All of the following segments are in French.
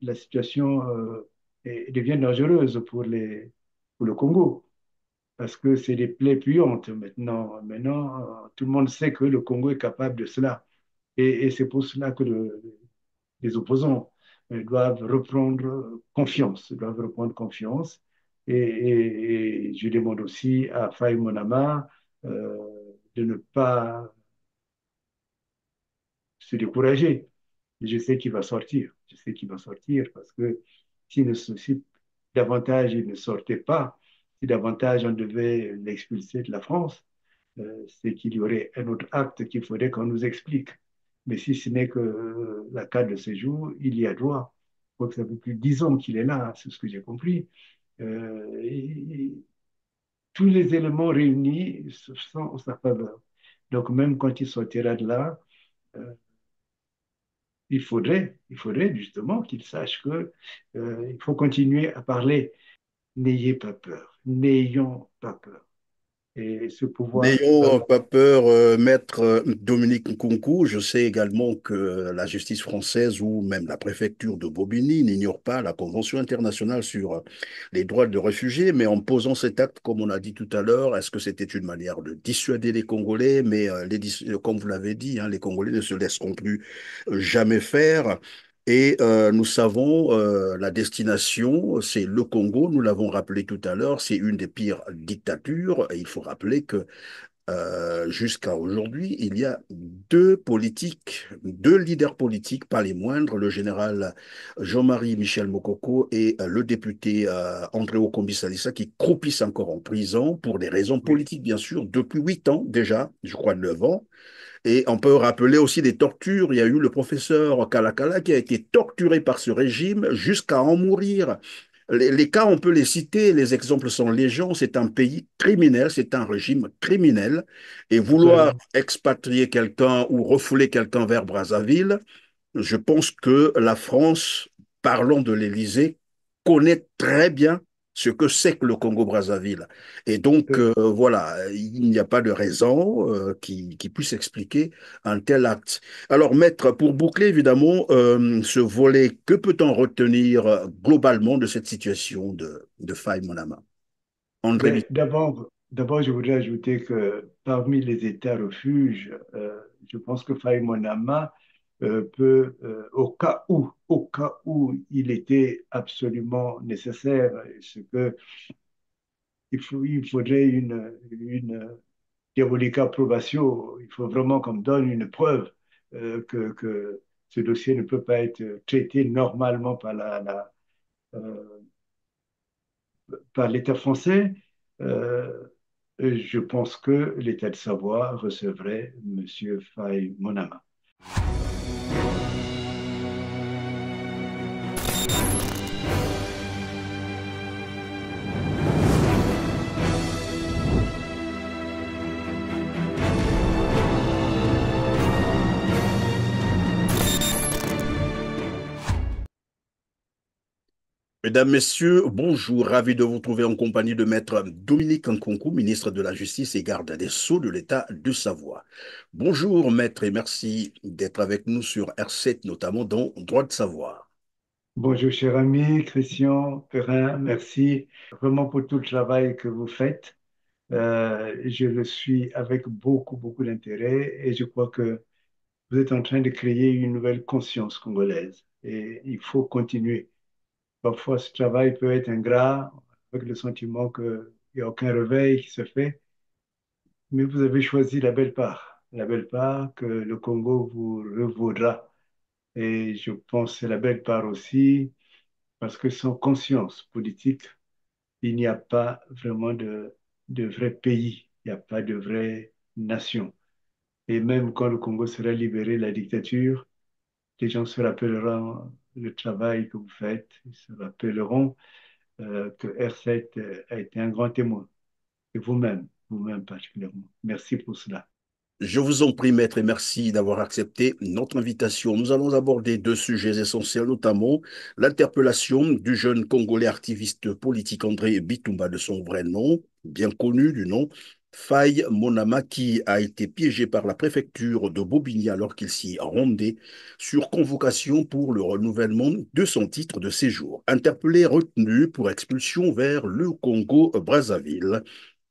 la situation devient dangereuse pour le Congo, parce que c'est des plaies puantes maintenant. Maintenant, tout le monde sait que le Congo est capable de cela. Et c'est pour cela que les opposants doivent reprendre confiance, doivent reprendre confiance. Et je demande aussi à Faye Monama de ne pas se décourager. Je sais qu'il va sortir. Je sais qu'il va sortir parce que si davantage il ne sortait pas, si davantage on devait l'expulser de la France, c'est qu'il y aurait un autre acte qu'il faudrait qu'on nous explique. Mais si ce n'est que la carte de séjour, il y a droit. Je crois que ça fait plus de 10 ans qu'il est là, c'est ce que j'ai compris. Et tous les éléments réunis sont en sa faveur. Donc même quand il sortira de là, euh, il faudrait justement qu'il sache que il faut continuer à parler. N'ayez pas peur, n'ayons pas peur. Et ce pouvoir va. N'ayons pas peur, maître Dominique Nkunku. Je sais également que la justice française ou même la préfecture de Bobigny n'ignore pas la Convention internationale sur les droits de réfugiés, mais en posant cet acte, comme on a dit tout à l'heure, est-ce que c'était une manière de dissuader les Congolais? Mais comme vous l'avez dit, hein, les Congolais ne se laisseront plus jamais faire. Et nous savons la destination, c'est le Congo, nous l'avons rappelé tout à l'heure, c'est une des pires dictatures. Et il faut rappeler que jusqu'à aujourd'hui, il y a deux politiques, deux leaders politiques, pas les moindres, le général Jean-Marie Michel Mokoko et le député André Okombi Salissa, qui croupissent encore en prison pour des raisons Oui, politiques, bien sûr, depuis 8 ans déjà, je crois 9 ans. Et on peut rappeler aussi des tortures. Il y a eu le professeur Kalakala qui a été torturé par ce régime jusqu'à en mourir. Les cas, on peut les citer, les exemples sont légion. C'est un pays criminel, c'est un régime criminel. Et vouloir absolument. expatrier quelqu'un ou refouler quelqu'un vers Brazzaville, je pense que la France, parlons de l'Élysée, connaît très bien ce que c'est que le Congo-Brazzaville. Et donc, Euh, voilà, il n'y a pas de raison qui puisse expliquer un tel acte. Alors, maître, pour boucler évidemment ce volet, que peut-on retenir globalement de cette situation de Faye Monama? André ben, Michel. d'abord, je voudrais ajouter que parmi les États refuges, je pense que Faï Monama peut, au cas où il était absolument nécessaire, ce que il faudrait une diabolica probatio, il faut vraiment qu'on me donne une preuve que ce dossier ne peut pas être traité normalement euh, par l'État français. Euh, je pense que l'État de Savoie recevrait M. Faye Monama. Mesdames, Messieurs, bonjour, ravi de vous trouver en compagnie de Maître Dominique Nkunku, ministre de la Justice et garde des Sceaux de l'État de Savoie. Bonjour, Maître, et merci d'être avec nous sur R7, notamment dans Droit de savoir. Bonjour, cher ami Christian Perrin, merci vraiment pour tout le travail que vous faites. Je le suis avec beaucoup, beaucoup d'intérêt et je crois que vous êtes en train de créer une nouvelle conscience congolaise et il faut continuer. Parfois, ce travail peut être ingrat, avec le sentiment qu'il n'y a aucun réveil qui se fait, mais vous avez choisi la belle part que le Congo vous revaudra. Et je pense que c'est la belle part aussi, parce que sans conscience politique, il n'y a pas vraiment de vrai pays, il n'y a pas de vraie nation. Et même quand le Congo sera libéré de la dictature, les gens se rappelleront le travail que vous faites, ils se rappelleront que R7 a été un grand témoin, et vous-même particulièrement. Merci pour cela. Je vous en prie, Maître, et merci d'avoir accepté notre invitation. Nous allons aborder deux sujets essentiels, notamment l'interpellation du jeune Congolais activiste politique André Bitumba de son vrai nom, bien connu du nom Faye Monama, qui a été piégé par la préfecture de Bobigny alors qu'il s'y rendait sur convocation pour le renouvellement de son titre de séjour. Interpellé, retenu pour expulsion vers le Congo-Brazzaville.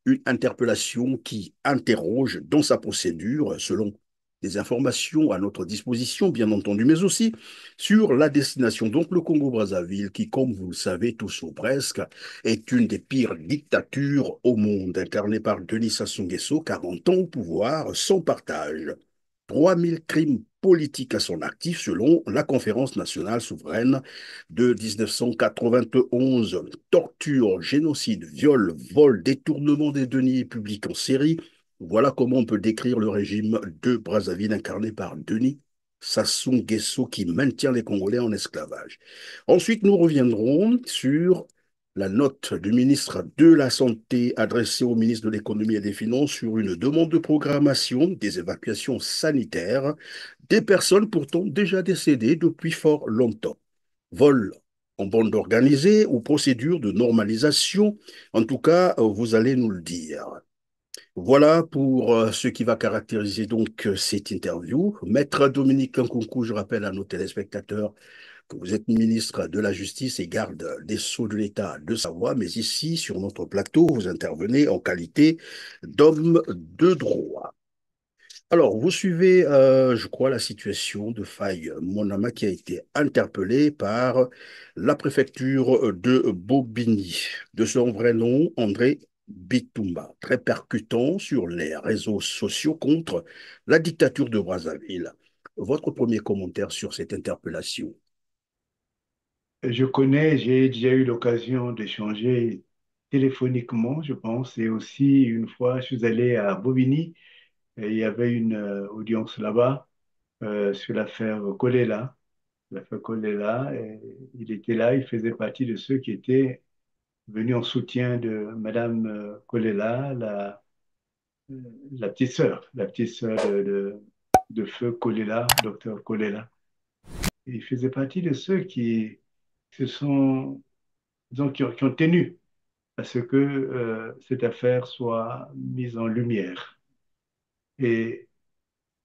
Une interpellation qui interroge dans sa procédure, selon des informations à notre disposition, bien entendu, mais aussi sur la destination. Donc le Congo-Brazzaville, qui, comme vous le savez tous ou presque, est une des pires dictatures au monde, incarnée par Denis Sassou Nguesso, 40 ans au pouvoir, sans partage. 3000 crimes politiques à son actif selon la Conférence nationale souveraine de 1991. Torture, génocide, viol, vol, détournement des deniers publics en série. Voilà comment on peut décrire le régime de Brazzaville incarné par Denis Sassou Nguesso qui maintient les Congolais en esclavage. Ensuite, nous reviendrons sur la note du ministre de la Santé adressée au ministre de l'Économie et des Finances sur une demande de programmation des évacuations sanitaires des personnes pourtant déjà décédées depuis fort longtemps. Vol en bande organisée ou procédure de normalisation, en tout cas, vous allez nous le dire. Voilà pour ce qui va caractériser donc cette interview. Maître Dominique Nkunku, je rappelle à nos téléspectateurs que vous êtes ministre de la Justice et garde des Sceaux de l'État de Savoie, mais ici, sur notre plateau, vous intervenez en qualité d'homme de droit. Alors, vous suivez, je crois, la situation de Faye Monama qui a été interpellé par la préfecture de Bobigny. De son vrai nom, André Bitumba, très percutant sur les réseaux sociaux contre la dictature de Brazzaville. Votre premier commentaire sur cette interpellation? Je connais, j'ai déjà eu l'occasion d'échanger téléphoniquement, je pense, et aussi une fois, je suis allé à Bobigny et il y avait une audience là-bas sur l'affaire Kolela. L'affaire Kolela, et il était là, il faisait partie de ceux qui étaient venus en soutien de Madame Kolela, euh, la petite sœur de feu Kolela, docteur Kolela. Et il faisait partie de ceux qui se sont, disons, qui ont tenu à ce que cette affaire soit mise en lumière. Et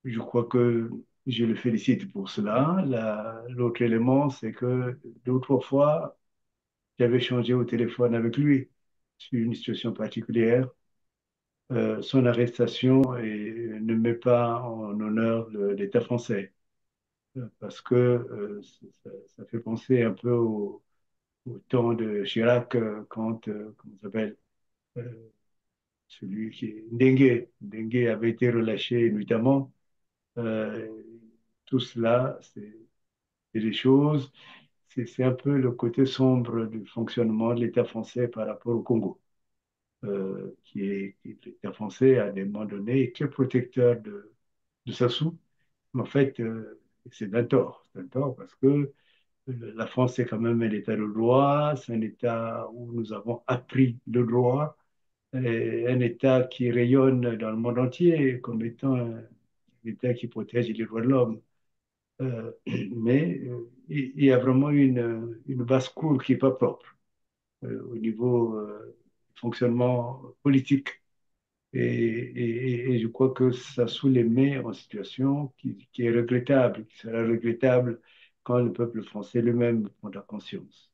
je crois que je le félicite pour cela. L'autre élément, c'est que deux ou trois fois, j'avais changé au téléphone avec lui sur une situation particulière. Son arrestation ne met pas en honneur l'État français parce que ça fait penser un peu au temps de Chirac quand, comment ça s'appelle, euh, celui qui est Ndengue. Ndengue avait été relâché nuitamment. Euh, tout cela, c'est des choses, c'est un peu le côté sombre du fonctionnement de l'État français par rapport au Congo, l'État français, à des moments donnés, est très protecteur de Sassou. Mais en fait, c'est un tort. C'est un tort parce que la France, c'est quand même un État de droit, c'est un État où nous avons appris le droit, et un État qui rayonne dans le monde entier comme étant un État qui protège les droits de l'homme. Mais il y a vraiment une basse-cour qui n'est pas propre au niveau fonctionnement politique. Et je crois que ça sous les met en situation qui est regrettable, qui sera regrettable quand le peuple français lui-même prendra conscience.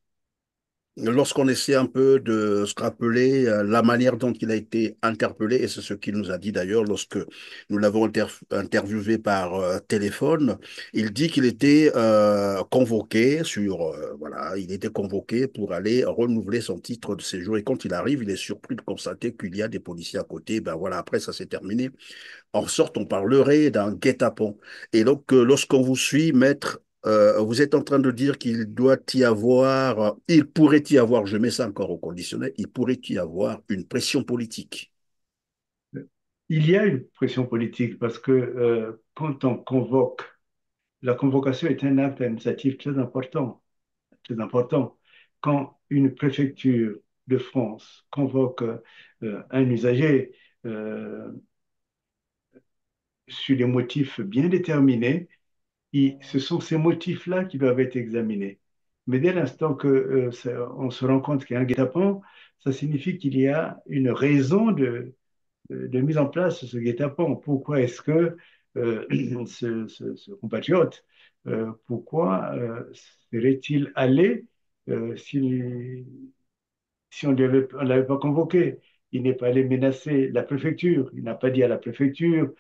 Lorsqu'on essaie un peu de se rappeler la manière dont il a été interpellé, et c'est ce qu'il nous a dit d'ailleurs lorsque nous l'avons interviewé par téléphone, il dit qu'il était convoqué voilà, il était convoqué pour aller renouveler son titre de séjour. Et quand il arrive, il est surpris de constater qu'il y a des policiers à côté. Ben voilà, après ça s'est terminé. En sorte, on parlerait d'un guet-apens. Et donc, lorsqu'on vous suit, maître, vous êtes en train de dire qu'il doit y avoir, il pourrait y avoir, je mets ça encore au conditionnel, il pourrait y avoir une pression politique. Il y a une pression politique parce que quand on convoque, la convocation est un acte administratif très important, très important. Quand une préfecture de France convoque un usager euh, sur des motifs bien déterminés, ce sont ces motifs-là qui doivent être examinés. Mais dès l'instant que on se rend compte qu'il y a un guet-apens, ça signifie qu'il y a une raison de mise en place de ce guet-apens. Pourquoi est-ce que ce compatriote, pourquoi serait-il allé s'il si on ne l'avait pas convoqué? Il n'est pas allé menacer la préfecture. Il n'a pas dit à la préfecture,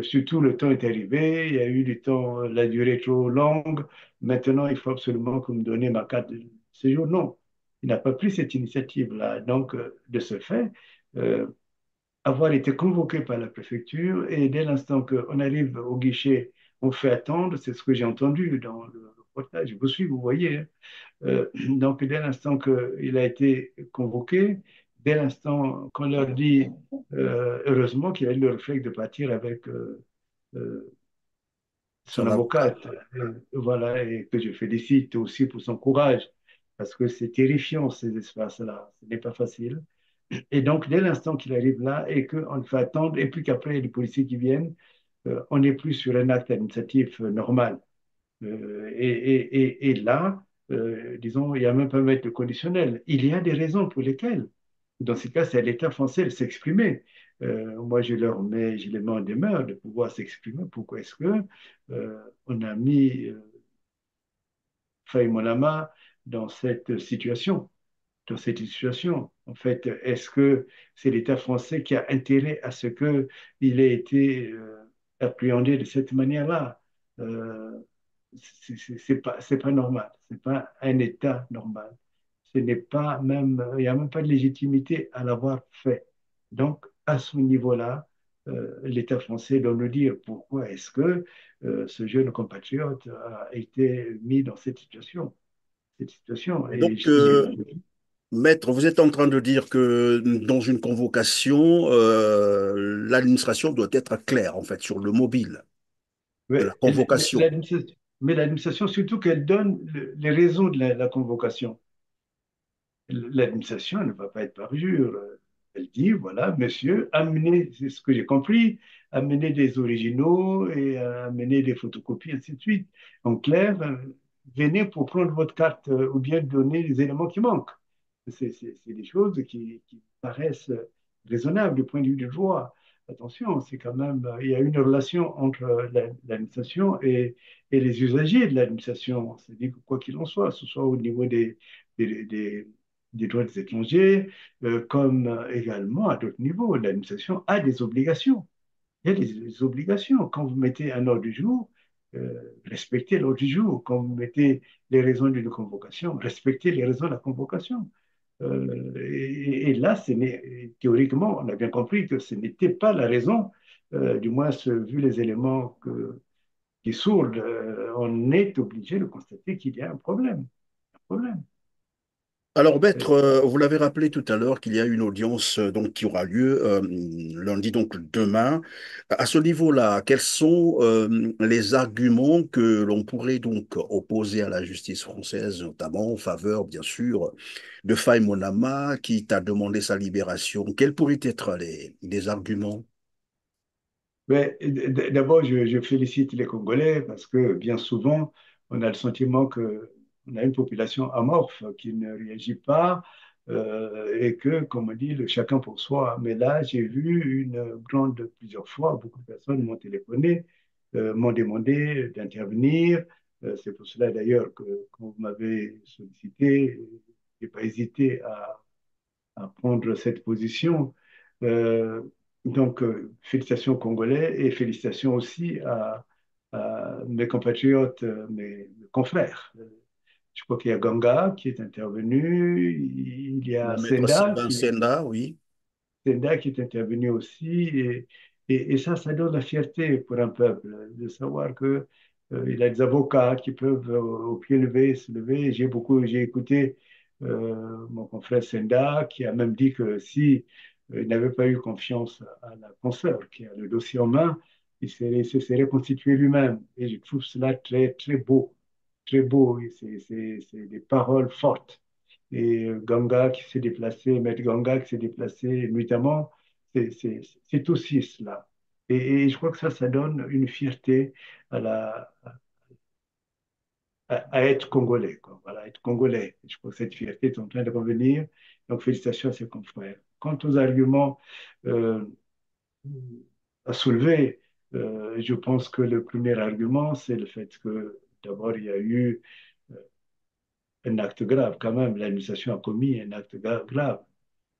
surtout le temps est arrivé, il y a eu du temps, la durée est trop longue. Maintenant, il faut absolument que vous me donniez ma carte de séjour. Non, il n'a pas pris cette initiative-là. Donc, de ce fait, euh, avoir été convoqué par la préfecture et dès l'instant qu'on arrive au guichet, on fait attendre, c'est ce que j'ai entendu dans le reportage. Je vous suis, vous voyez, hein. Donc, dès l'instant qu'il a été convoqué, dès l'instant qu'on leur dit, heureusement qu'il a eu le réflexe de partir avec euh, son Son avocat. avocate, voilà, et que je félicite aussi pour son courage, parce que c'est terrifiant ces espaces-là, ce n'est pas facile. Et donc, dès l'instant qu'il arrive là et qu'on le fait attendre, et puis qu'après, il y a les policiers qui viennent, on n'est plus sur un acte administratif normal. Et là, disons, il n'y a même pas à mettre de conditionnel. Il y a des raisons pour lesquelles. Dans ce cas, c'est à l'État français de s'exprimer. Moi, je les mets en demeure de pouvoir s'exprimer. Pourquoi est-ce que on a mis Faye Monama dans cette situation? Dans cette situation. En fait, est-ce que c'est l'État français qui a intérêt à ce qu'il ait été appréhendé de cette manière-là? Euh, c'est pas normal. C'est pas un État normal. Ce n'est pas même, il n'y a même pas de légitimité à l'avoir fait. Donc, à ce niveau-là, l'État français doit nous dire pourquoi est-ce que ce jeune compatriote a été mis dans cette situation. Cette situation. Donc, Maître, vous êtes en train de dire que dans une convocation, l'administration doit être claire, en fait, sur le mobile de la Ouais, convocation. mais l'administration, surtout qu'elle donne les raisons de la convocation. L'administration ne va pas être parjure. Elle dit, voilà, monsieur, amenez, c'est ce que j'ai compris, amenez des originaux et amenez des photocopies, ainsi de suite. En clair, venez pour prendre votre carte ou bien donner les éléments qui manquent. C'est des choses qui paraissent raisonnables du point de vue du droit. Attention, c'est quand même, il y a une relation entre l'administration et les usagers de l'administration. C'est-à-dire que quoi qu'il en soit, ce soit au niveau des, des, des droits des étrangers, comme également à d'autres niveaux. L'administration a des obligations. Il y a des obligations. Quand vous mettez un ordre du jour, respectez l'ordre du jour. Quand vous mettez les raisons d'une convocation, respectez les raisons de la convocation. Et là, théoriquement, on a bien compris que ce n'était pas la raison, du moins vu les éléments qui sourdent, on est obligé de constater qu'il y a un problème. Un problème. Alors, Maître, Euh, vous l'avez rappelé tout à l'heure qu'il y a une audience donc, qui aura lieu lundi, donc demain. À ce niveau-là, quels sont les arguments que l'on pourrait donc opposer à la justice française, notamment en faveur, bien sûr, de Faye Monama, qui t'a demandé sa libération? Quels pourraient être les arguments? Mais d'abord, je félicite les Congolais parce que bien souvent, on a le sentiment qu'on a une population amorphe qui ne réagit pas et que, comme on dit, le chacun pour soi. Mais là, j'ai vu plusieurs fois, beaucoup de personnes m'ont téléphoné, m'ont demandé d'intervenir. C'est pour cela d'ailleurs que quand vous m'avez sollicité, je n'ai pas hésité à prendre cette position. Euh, donc, félicitations aux Congolais et félicitations aussi à mes compatriotes, mes confrères. Je crois qu'il y a Ganga qui est intervenu, il y Le a maître Senda Sylvain qui Senda, oui. Stendhal qui est intervenu aussi. Et ça donne la fierté pour un peuple de savoir que il a des avocats qui peuvent au pied levé se lever. J'ai écouté mon confrère Senda qui a même dit que si il n'avait pas eu confiance à la consoeur qui a le dossier en main, se serait constitué lui-même. Et je trouve cela très, très beau. Très beau. C'est des paroles fortes et Ganga qui s'est déplacé, Maître Ganga qui s'est déplacé nuitamment, c'est aussi cela. Et je crois que ça donne une fierté à, à être congolais, quoi. Voilà, être congolais. Je crois que cette fierté est en train de revenir. Donc, félicitations à ses confrères. Quant aux arguments, euh, à soulever. Je pense que le premier argument, c'est le fait que d'abord, il y a eu un acte grave. Quand même, l'administration a commis un acte grave.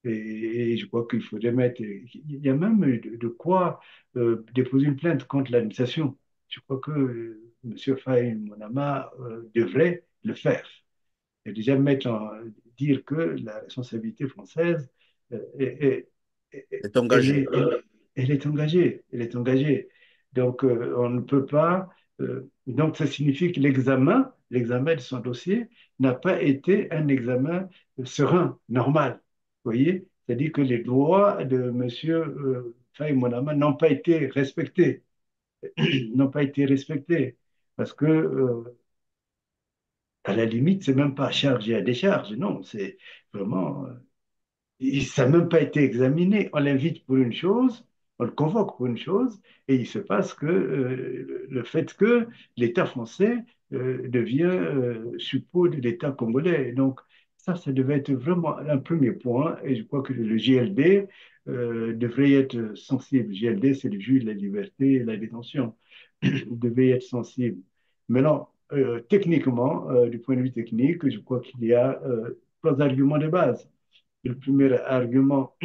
Et je crois qu'il faudrait mettre. Il y a même de quoi déposer une plainte contre l'administration. Je crois que M. Faye Monama devrait le faire. Et déjà dire que la responsabilité française est, est- est elle engagé. est, elle est engagée. Elle est engagée. Donc, on ne peut pas. Donc, ça signifie que l'examen de son dossier n'a pas été un examen serein, normal. Vous voyez? C'est-à-dire que les droits de M. Faye Monama n'ont pas été respectés. N'ont pas été respectés. Parce que à la limite, c'est même pas charge et à décharge, non, c'est vraiment ça n'a même pas été examiné. On l'invite pour une chose, on le convoque pour une chose, et il se passe que le fait que l'État français devient suppôt de l'État congolais. Et donc, ça devait être vraiment un premier point, et je crois que le JLD devrait être sensible. Le JLD, c'est le juge de la liberté et de la détention. Il devait être sensible. Maintenant, techniquement, du point de vue technique, je crois qu'il y a trois arguments de base. Le premier argument,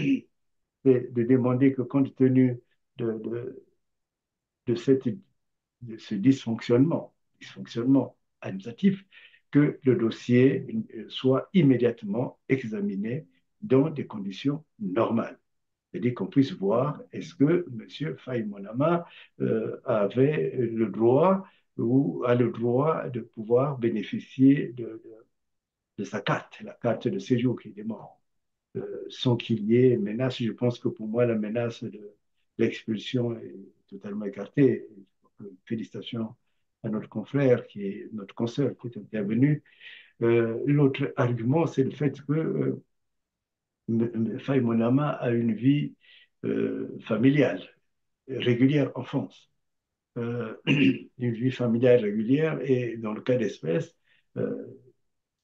c'est de demander que compte tenu de, de, de, cette, de ce dysfonctionnement administratif, que le dossier soit immédiatement examiné dans des conditions normales. C'est-à-dire qu'on puisse voir est-ce que M. Faye Monama avait le droit ou a le droit de pouvoir bénéficier de sa carte, la carte de séjour qui est mort sans qu'il y ait menace. Je pense que pour moi, la menace de l'expulsion est totalement écartée. Félicitations à notre confrère, notre consoeur qui est intervenu. L'autre argument, c'est le fait que Faye Monama a une vie familiale, régulière en France. Une vie familiale régulière et dans le cas d'espèce, euh,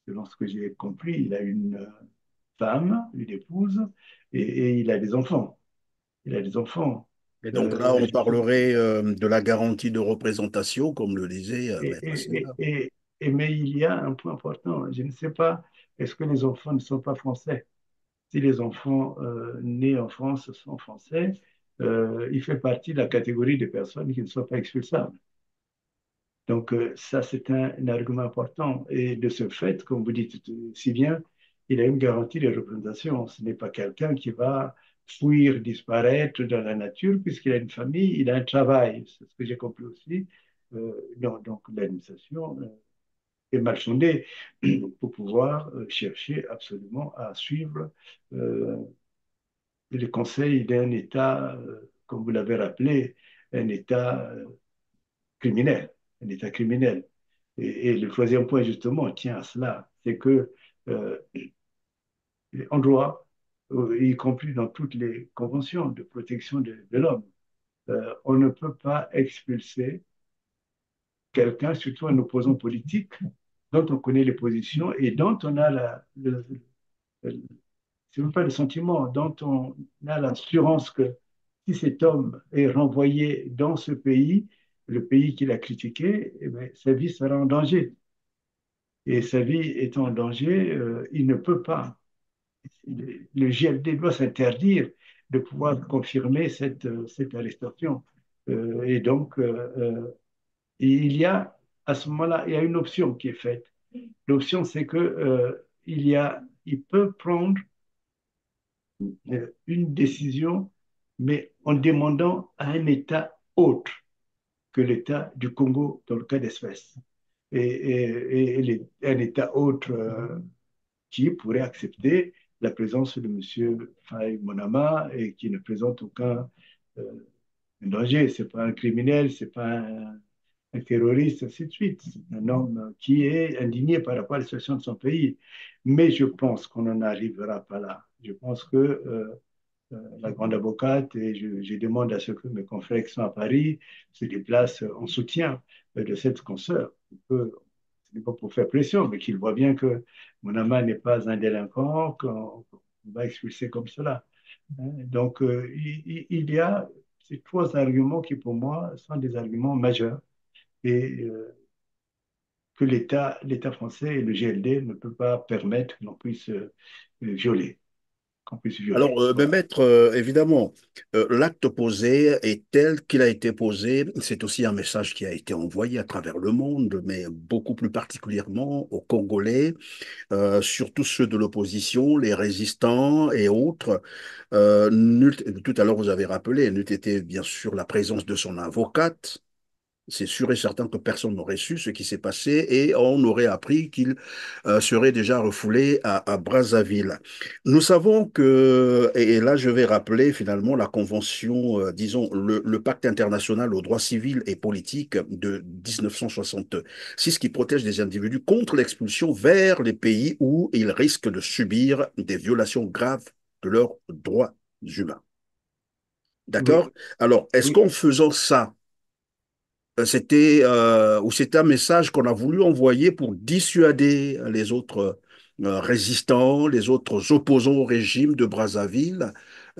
selon ce que j'ai compris, il a une femme, une épouse, et il a des enfants. Il a des enfants. Et donc là, Euh, on parlerait de la garantie de représentation, comme le disait et, Maître et- Sénat. et- mais il y a un point important. Je ne sais pas, est-ce que les enfants ne sont pas français? Si les enfants nés en France sont français, il fait partie de la catégorie des personnes qui ne sont pas expulsables. Donc, ça, c'est un argument important. Et de ce fait, comme vous dites si bien, il a une garantie de représentation. Ce n'est pas quelqu'un qui va fuir, disparaître dans la nature, puisqu'il a une famille, il a un travail. C'est ce que j'ai compris aussi. Donc, l'administration est mal fondée pour pouvoir chercher absolument à suivre euh, les conseils d'un État, comme vous l'avez rappelé, un État criminel, un État criminel. Et le troisième point, justement, tient à cela, c'est que euh, en droit, y compris dans toutes les conventions de protection de l'homme, on ne peut pas expulser quelqu'un, surtout un opposant politique, dont on connaît les positions et dont on a c'est même pas le sentiment, dont on a l'assurance que si cet homme est renvoyé dans ce pays, le pays qu'il a critiqué, eh bien, sa vie sera en danger. Et sa vie étant en danger, il ne peut pas. Le GLD doit s'interdire de pouvoir confirmer cette arrestation. Et donc, il y a, à ce moment-là, il y a une option qui est faite. L'option, c'est que il peut prendre une décision, mais en demandant à un État autre que l'État du Congo dans le cas d'espèce. Un État autre qui pourrait accepter la présence de M. Faye Monama et qui ne présente aucun danger. Ce n'est pas un criminel, ce n'est pas un terroriste, ainsi de suite. C'est un homme qui est indigné par rapport à la situation de son pays. Mais je pense qu'on n'en arrivera pas là. Je pense que la grande avocate, et je demande à ce que mes confrères qui sont à Paris se déplacent en soutien de cette consoeur. Ce n'est pas pour faire pression, mais qu'il voit bien que mon amant n'est pas un délinquant, qu'on va expulser comme cela. Donc, il y a ces trois arguments qui, pour moi, sont des arguments majeurs et que l'État français et le GLD ne peuvent pas permettre que l'on puisse violer, qu'on puisse Alors, violer. mais Voilà. maître, évidemment, l'acte posé est tel qu'il a été posé. C'est aussi un message qui a été envoyé à travers le monde, mais beaucoup plus particulièrement aux Congolais, surtout ceux de l'opposition, les résistants et autres. Tout à l'heure, vous avez rappelé, n'eût été bien sûr la présence de son avocate. C'est sûr et certain que personne n'aurait su ce qui s'est passé et on aurait appris qu'il serait déjà refoulé à Brazzaville. Nous savons que, et là je vais rappeler finalement la convention, disons, le pacte international aux droits civils et politiques de 1966 qui protège les individus contre l'expulsion vers les pays où ils risquent de subir des violations graves de leurs droits humains. Oui, D'accord? Alors, est-ce oui. qu'en faisant ça, ou c'était un message qu'on a voulu envoyer pour dissuader les autres résistants, les autres opposants au régime de Brazzaville.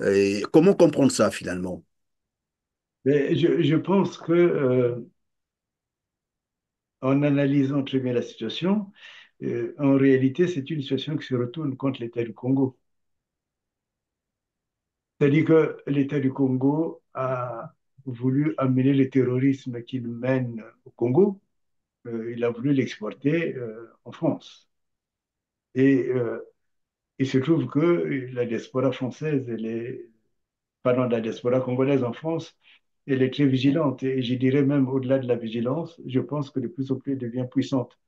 Et comment comprendre ça finalement? Mais je pense que en analysant très bien la situation, en réalité, c'est une situation qui se retourne contre l'État du Congo. C'est-à-dire que l'État du Congo a voulu amener le terrorisme qu'il mène au Congo, il a voulu l'exporter en France. Et il se trouve que la diaspora française, pardon, la diaspora congolaise en France, elle est très vigilante. Et je dirais même au-delà de la vigilance, je pense que de plus en plus elle devient puissante.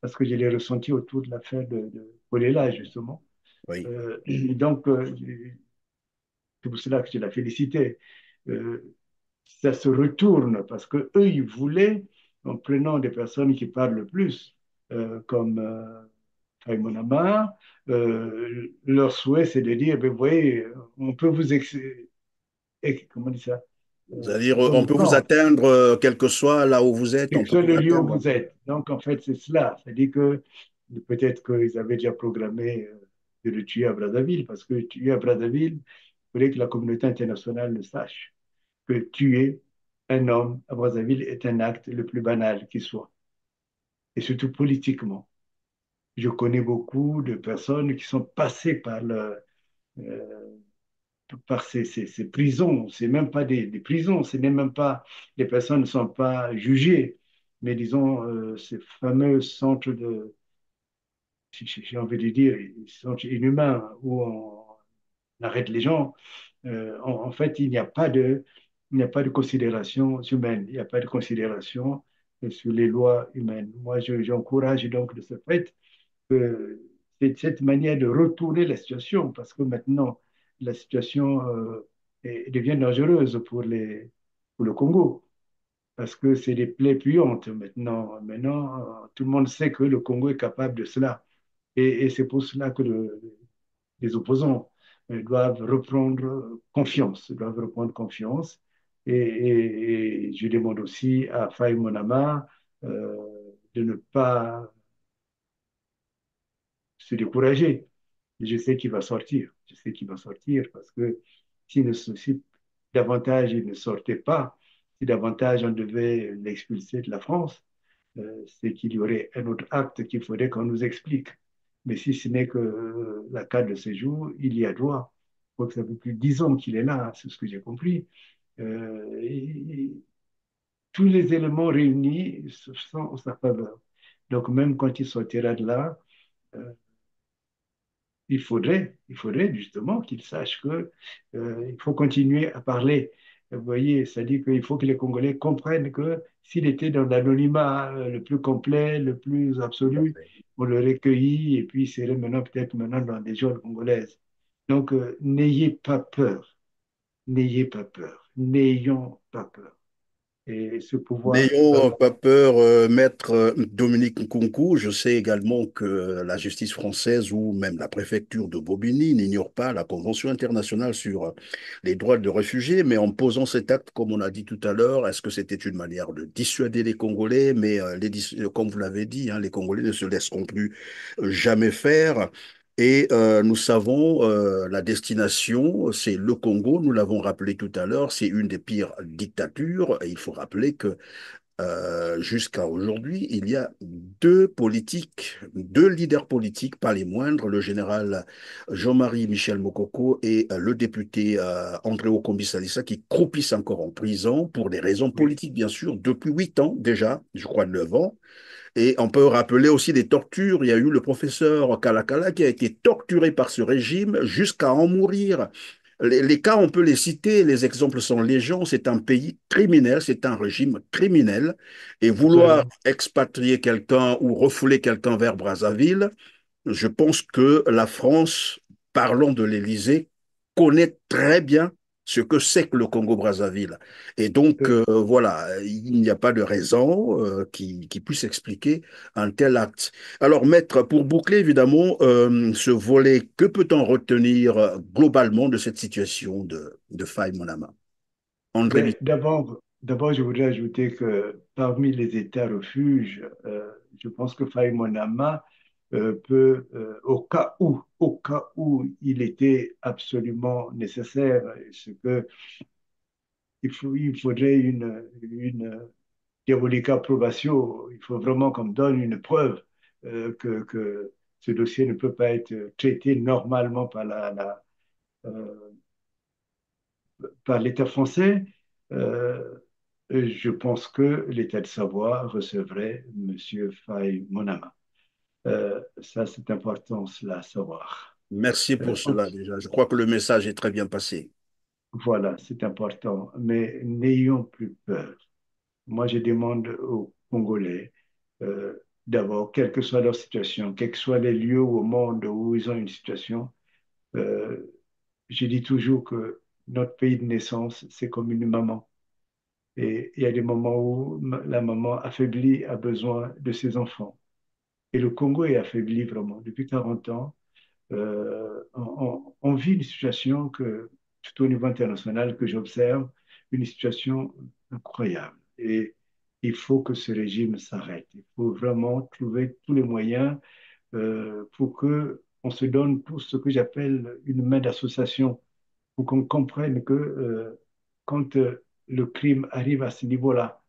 Parce que je l'ai ressenti autour de l'affaire de Kolela, justement. Oui. Donc, c'est pour cela que je la félicitais. Euh, Ça se retourne parce que eux, ils voulaient, en prenant des personnes qui parlent le plus, comme Faïd Monama, leur souhait, c'est de dire, ben, vous voyez, on peut comment on dit ça? C'est-à-dire, On peut on vous peut vous prendre, atteindre, quel que soit là où vous êtes, quel on que peut soit vous le lieu où atteindre. vous êtes. Donc, en fait, c'est cela. C'est-à-dire que peut-être qu'ils avaient déjà programmé de le tuer à Brazzaville, parce que tuer à Brazzaville, il faudrait que la communauté internationale le sache, que tuer un homme à Brazzaville est un acte le plus banal qui soit, et surtout politiquement. Je connais beaucoup de personnes qui sont passées euh, par ces prisons. C'est même pas des prisons, c'est même pas, les personnes ne sont pas jugées, mais disons, ces fameux centres j'ai envie de dire, centres inhumains où on arrête les gens. En fait, il n'y a pas de considération humaine, il n'y a pas de considération sur les lois humaines. Moi, j'encourage donc de ce fait que c'est cette manière de retourner la situation, parce que maintenant, la situation devient dangereuse pour le Congo, parce que c'est des plaies puantes maintenant. Maintenant, tout le monde sait que le Congo est capable de cela. Et c'est pour cela que les opposants doivent reprendre confiance, doivent reprendre confiance. Et je demande aussi à Faye Monama de ne pas se décourager. Je sais qu'il va sortir. Je sais qu'il va sortir parce que si davantage il ne sortait pas, si davantage on devait l'expulser de la France, c'est qu'il y aurait un autre acte qu'il faudrait qu'on nous explique. Mais si ce n'est que la carte de séjour, il y a droit. Je crois que ça fait plus de 10 ans qu'il est là, c'est ce que j'ai compris. Et tous les éléments réunis sont en sa faveur. Donc même quand il sortira de là, euh, il faudrait justement qu'ils sachent que il faut continuer à parler. Vous voyez, c'est-à-dire qu'il faut que les Congolais comprennent que s'il était dans l'anonymat le plus complet, le plus absolu, on l'aurait cueilli et puis il serait maintenant peut-être maintenant dans des zones congolaises. Donc, n'ayez pas peur, n'ayez pas peur, n'ayons pas peur. Et ce pouvoir N'ayons va... pas peur, maître Dominique Nkunku. Je sais également que la justice française ou même la préfecture de Bobigny n'ignore pas la Convention internationale sur les droits de réfugiés, mais en posant cet acte, comme on a dit tout à l'heure, est-ce que c'était une manière de dissuader les Congolais? Mais comme vous l'avez dit, hein, les Congolais ne se laisseront plus jamais faire. Et nous savons la destination, c'est le Congo, nous l'avons rappelé tout à l'heure, c'est une des pires dictatures. Et il faut rappeler que jusqu'à aujourd'hui, il y a deux politiques, deux leaders politiques, pas les moindres, le général Jean-Marie Michel Mokoko et le député André Okombi Salissa, qui croupissent encore en prison pour des raisons Oui, politiques, bien sûr, depuis 8 ans déjà, je crois 9 ans. Et on peut rappeler aussi des tortures. Il y a eu le professeur Kalakala qui a été torturé par ce régime jusqu'à en mourir. Les cas, on peut les citer, les exemples sont légion. C'est un pays criminel, c'est un régime criminel. Et vouloir absolument. expatrier quelqu'un ou refouler quelqu'un vers Brazzaville, je pense que la France, parlons de l'Élysée, connaît très bien ce que c'est que le Congo-Brazzaville. Et donc, Euh, voilà, il n'y a pas de raison qui puisse expliquer un tel acte. Alors, maître, pour boucler évidemment ce volet, que peut-on retenir globalement de cette situation de Faye Monama? André ben, Michel. d'abord, je voudrais ajouter que parmi les États refuges, je pense que Faï Monama peut, au cas où il était absolument nécessaire, ce que il faudrait une diabolique approbation. Il faut vraiment qu'on me donne une preuve que ce dossier ne peut pas être traité normalement euh, par l'État français. Euh, je pense que l'État de Savoie recevrait M. Faye Monama. Ça, c'est important, cela à savoir. Merci Euh, pour cela déjà. Je crois que le message est très bien passé. voilà, c'est important. Mais n'ayons plus peur. Moi, je demande aux Congolais, euh, d'abord, quelle que soit leur situation, quels que soient les lieux au monde où ils ont une situation, euh, je dis toujours que notre pays de naissance, c'est comme une maman. Et il y a des moments où la maman affaiblie a besoin de ses enfants. Et le Congo est affaibli vraiment. Depuis 40 ans, on vit une situation que, tout au niveau international, que j'observe, une situation incroyable. Et il faut que ce régime s'arrête. Il faut vraiment trouver tous les moyens pour que on se donne tout ce que j'appelle une main d'association, pour qu'on comprenne que quand le crime arrive à ce niveau-là,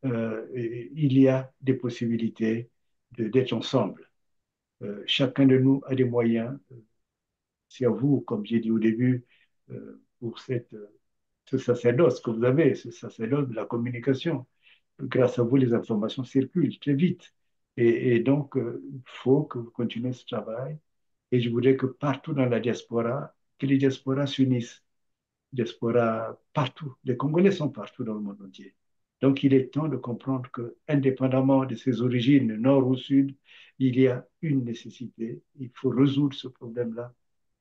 il y a des possibilités d'être ensemble. Chacun de nous a des moyens. C'est à vous, comme j'ai dit au début, pour ce sacerdoce que vous avez, ce sacerdoce de la communication. Grâce à vous, les informations circulent très vite. Et donc, il faut que vous continuiez ce travail. Et je voudrais que partout dans la diaspora, que les diasporas s'unissent, diaspora partout. Les Congolais sont partout dans le monde entier. Donc, il est temps de comprendre que, indépendamment de ses origines, nord ou sud, il y a une nécessité. Il faut résoudre ce problème-là.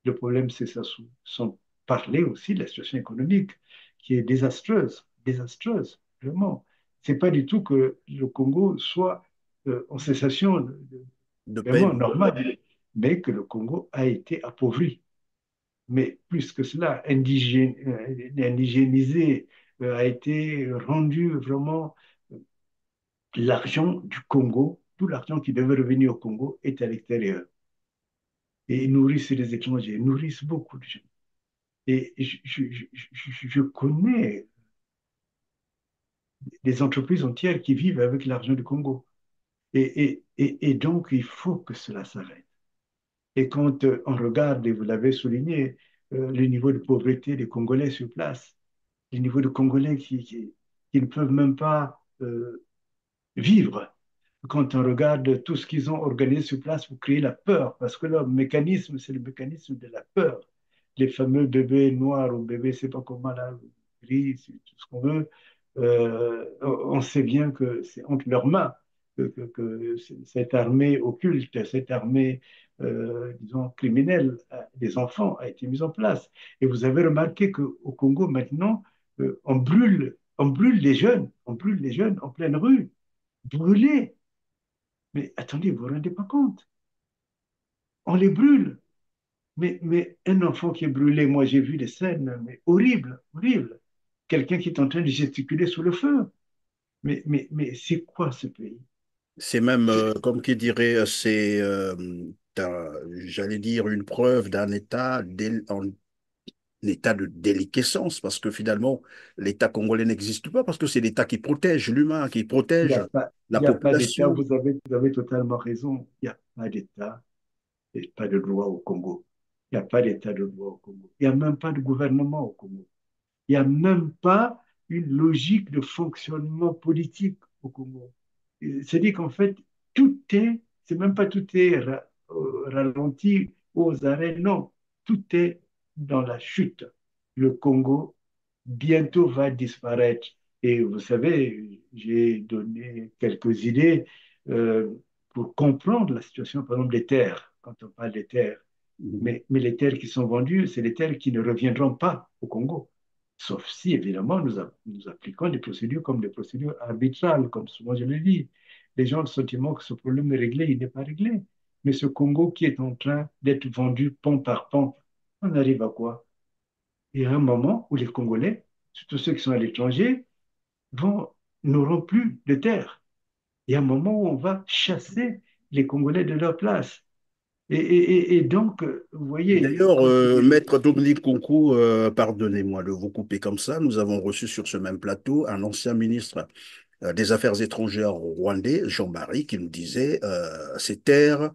Le problème, c'est ça, sans parler aussi de la situation économique qui est désastreuse, désastreuse, vraiment. C'est pas du tout que le Congo soit en cessation De vraiment paiement. normale, mais que le Congo a été appauvri, mais plus que cela, indigénisé, a été rendu vraiment l'argent du Congo, tout l'argent qui devait revenir au Congo est à l'extérieur. Et ils nourrissent les étrangers, ils nourrissent beaucoup de gens. Et je connais des entreprises entières qui vivent avec l'argent du Congo. Et donc, il faut que cela s'arrête. Et quand on regarde, et vous l'avez souligné, le niveau de pauvreté des Congolais sur place, les niveaux de Congolais qui ne peuvent même pas vivre. Quand on regarde tout ce qu'ils ont organisé sur place pour créer la peur, parce que leur mécanisme, c'est le mécanisme de la peur. Les fameux bébés noirs ou bébés, c'est pas comment là, gris, c'est tout ce qu'on veut, on sait bien que c'est entre leurs mains que cette armée occulte, cette armée, disons, criminelle des enfants a été mise en place. Et vous avez remarqué qu'au Congo, maintenant, on brûle les jeunes, on brûle les jeunes en pleine rue, brûlés. Mais attendez, vous ne vous rendez pas compte? On les brûle. Mais un enfant qui est brûlé, moi j'ai vu des scènes mais horribles, horribles. Quelqu'un qui est en train de gesticuler sous le feu. Mais c'est quoi ce pays? C'est même, C'est- comme qui dirait, j'allais dire, une preuve d'un en état de déliquescence, parce que finalement, l'État congolais n'existe pas, parce que c'est l'État qui protège l'humain, qui protège la Il y a pas d'État, population. vous avez totalement raison. Il n'y a pas d'État et pas de droit au Congo. Il n'y a pas d'État de droit au Congo. Il n'y a même pas de gouvernement au Congo. Il n'y a même pas une logique de fonctionnement politique au Congo. C'est-à-dire qu'en fait, c'est même pas tout est ralenti aux arrêts, non, tout est dans la chute. Le Congo bientôt va disparaître. Et vous savez, j'ai donné quelques idées euh, pour comprendre la situation, par exemple, des terres, quand on parle des terres. Mhm. Mais les terres qui sont vendues, c'est les terres qui ne reviendront pas au Congo. Sauf si, évidemment, nous appliquons des procédures comme des procédures arbitrales, comme souvent je le dis. Les gens ont le sentiment que ce problème est réglé, il n'est pas réglé. Mais ce Congo qui est en train d'être vendu pont par pont, on arrive à quoi? Il y a un moment où les Congolais, surtout ceux qui sont à l'étranger, n'auront plus de terre. Il y a un moment où on va chasser les Congolais de leur place. Et donc, vous Et voyez, d'ailleurs, quand Maître Dominique Concours, pardonnez-moi de vous couper comme ça, nous avons reçu sur ce même plateau un ancien ministre des Affaires étrangères rwandais, Jean-Marie, qui nous disait, ces terres,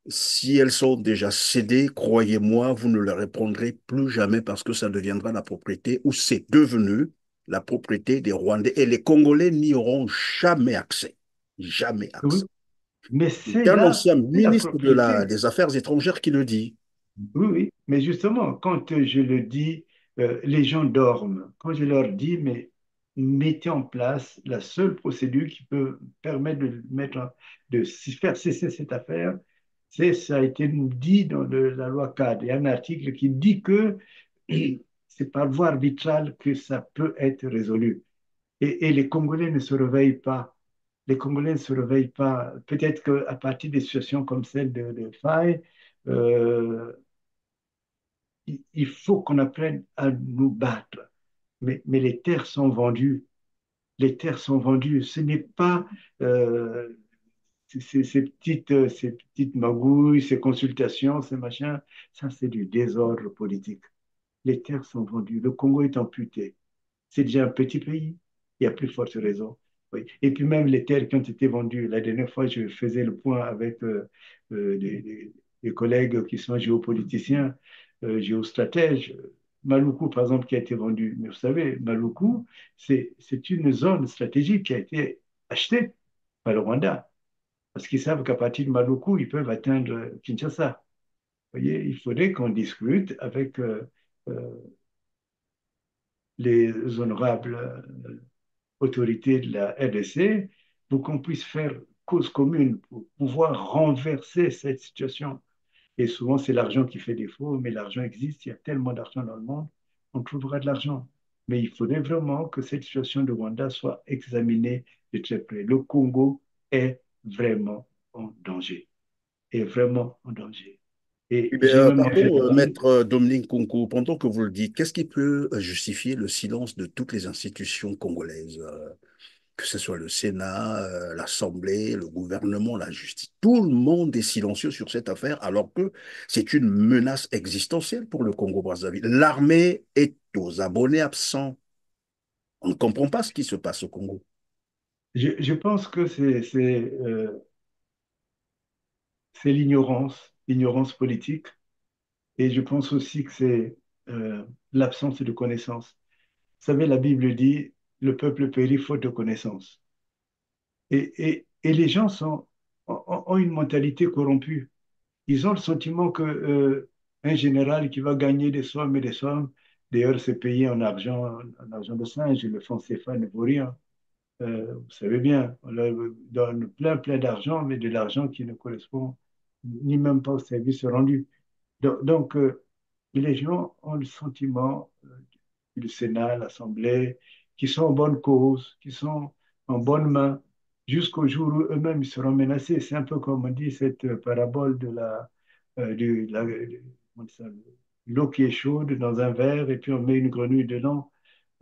si elles sont déjà cédées, croyez-moi, vous ne les reprendrez plus jamais parce que ça deviendra la propriété, ou c'est devenu la propriété des Rwandais, et les Congolais n'y auront jamais accès. Jamais oui, accès. mais C'est c'est un là, ancien c'est la ministre propriété. des Affaires étrangères qui le dit. Oui, oui, mais justement, quand je le dis, les gens dorment. Quand je leur dis, mais mettez en place la seule procédure qui peut permettre de faire cesser cette affaire, ça a été dit dans la loi cadre. Il y a un article qui dit que c'est par voie arbitrale que ça peut être résolu. Et les Congolais ne se réveillent pas. Les Congolais ne se réveillent pas. Peut-être qu'à partir des situations comme celle de Faye, euh, il faut qu'on apprenne à nous battre. Mais les terres sont vendues. Les terres sont vendues. Ce n'est pas ces petites magouilles, ces consultations, ces machins. Ça, c'est du désordre politique. Les terres sont vendues. Le Congo est amputé. C'est déjà un petit pays. Il y a plus forte raison. Oui. Et puis même les terres qui ont été vendues. La dernière fois, je faisais le point avec des collègues qui sont géopoliticiens, géostratèges. Maluku, par exemple, qui a été vendu. Mais vous savez, Maluku, c'est une zone stratégique qui a été achetée par le Rwanda. Parce qu'ils savent qu'à partir de Maluku, ils peuvent atteindre Kinshasa. Vous voyez, il faudrait qu'on discute avec euh, les honorables autorités de la RDC pour qu'on puisse faire cause commune, pour pouvoir renverser cette situation. Et souvent, c'est l'argent qui fait défaut, mais l'argent existe, il y a tellement d'argent dans le monde, on trouvera de l'argent. Mais il faudrait vraiment que cette situation de Rwanda soit examinée de très près. Le Congo est vraiment en danger, est vraiment en danger. Et Eh bien, j'ai même déjà pardon, dit, Maître Dominique Concours, pendant que vous le dites, qu'est-ce qui peut justifier le silence de toutes les institutions congolaises, que ce soit le Sénat, l'Assemblée, le gouvernement, la justice? Tout le monde est silencieux sur cette affaire, alors que c'est une menace existentielle pour le Congo-Brazzaville. L'armée est aux abonnés absents. On ne comprend pas ce qui se passe au Congo. je pense que c'est l'ignorance politique. Et je pense aussi que c'est l'absence de connaissance. Vous savez, la Bible dit, le peuple périt faute de connaissance. Et les gens ont une mentalité corrompue. Ils ont le sentiment que un général qui va gagner des sommes et des sommes, d'ailleurs, c'est payé en argent de singe, le franc CFA ne vaut rien. Vous savez bien, on leur donne plein d'argent, mais de l'argent qui ne correspond ni même pas au service rendu. Donc, les gens ont le sentiment, le Sénat, l'Assemblée, qui sont en bonne cause, qui sont en bonne main, jusqu'au jour où eux-mêmes seront menacés. C'est un peu comme on dit cette parabole de comment on dit ça, l'eau qui est chaude dans un verre et puis on met une grenouille dedans.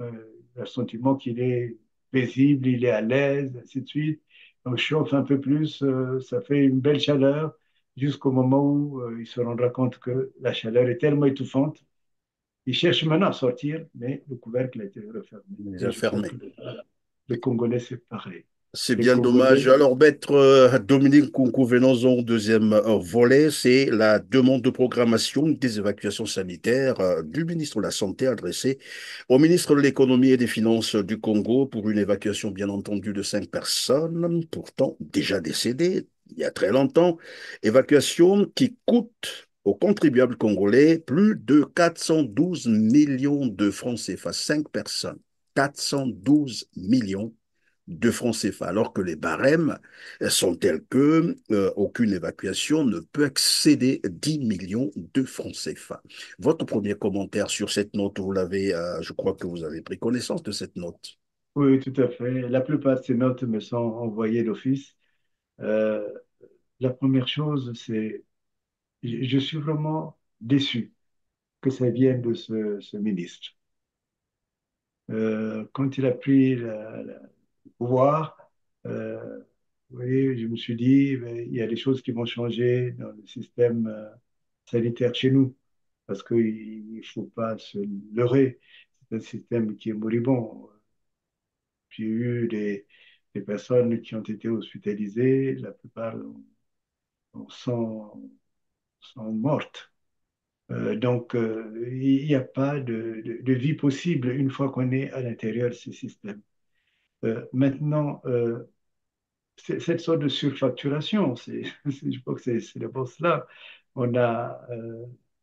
Euh, le sentiment qu'il est paisible, il est à l'aise, ainsi de suite. On chauffe un peu plus, ça fait une belle chaleur jusqu'au moment où il se rendra compte que la chaleur est tellement étouffante. Il cherche maintenant à sortir, mais le couvercle a été refermé. Les Et a je crois fermés. que les Congolais, c'est pareil. C'est Les bien dommage. Congolais, Alors, maître Dominique Kunku, venons-en au deuxième volet, c'est la demande de programmation des évacuations sanitaires du ministre de la Santé adressée au ministre de l'Économie et des Finances du Congo pour une évacuation, bien entendu, de 5 personnes, pourtant déjà décédées il y a très longtemps. Évacuation qui coûte aux contribuables congolais plus de 412 millions de francs CFA. 5 personnes. 412 millions de francs CFA, alors que les barèmes sont tels que aucune évacuation ne peut excéder 10 millions de francs CFA. Votre premier commentaire sur cette note, vous l'avez, je crois que vous avez pris connaissance de cette note. oui, tout à fait. La plupart de ces notes me sont envoyées d'office. Euh, la première chose, c'est, je suis vraiment déçu que ça vienne de ce ministre. Quand il a pris le pouvoir, oui, je me suis dit, ben, il y a des choses qui vont changer dans le système sanitaire chez nous, parce qu'il ne faut pas se leurrer. C'est un système qui est moribond. J'ai eu des personnes qui ont été hospitalisées, la plupart sont, sont mortes. Il n'y a pas de vie possible une fois qu'on est à l'intérieur de ce système. Maintenant, cette sorte de surfacturation, je crois que c'est d'abord cela. On a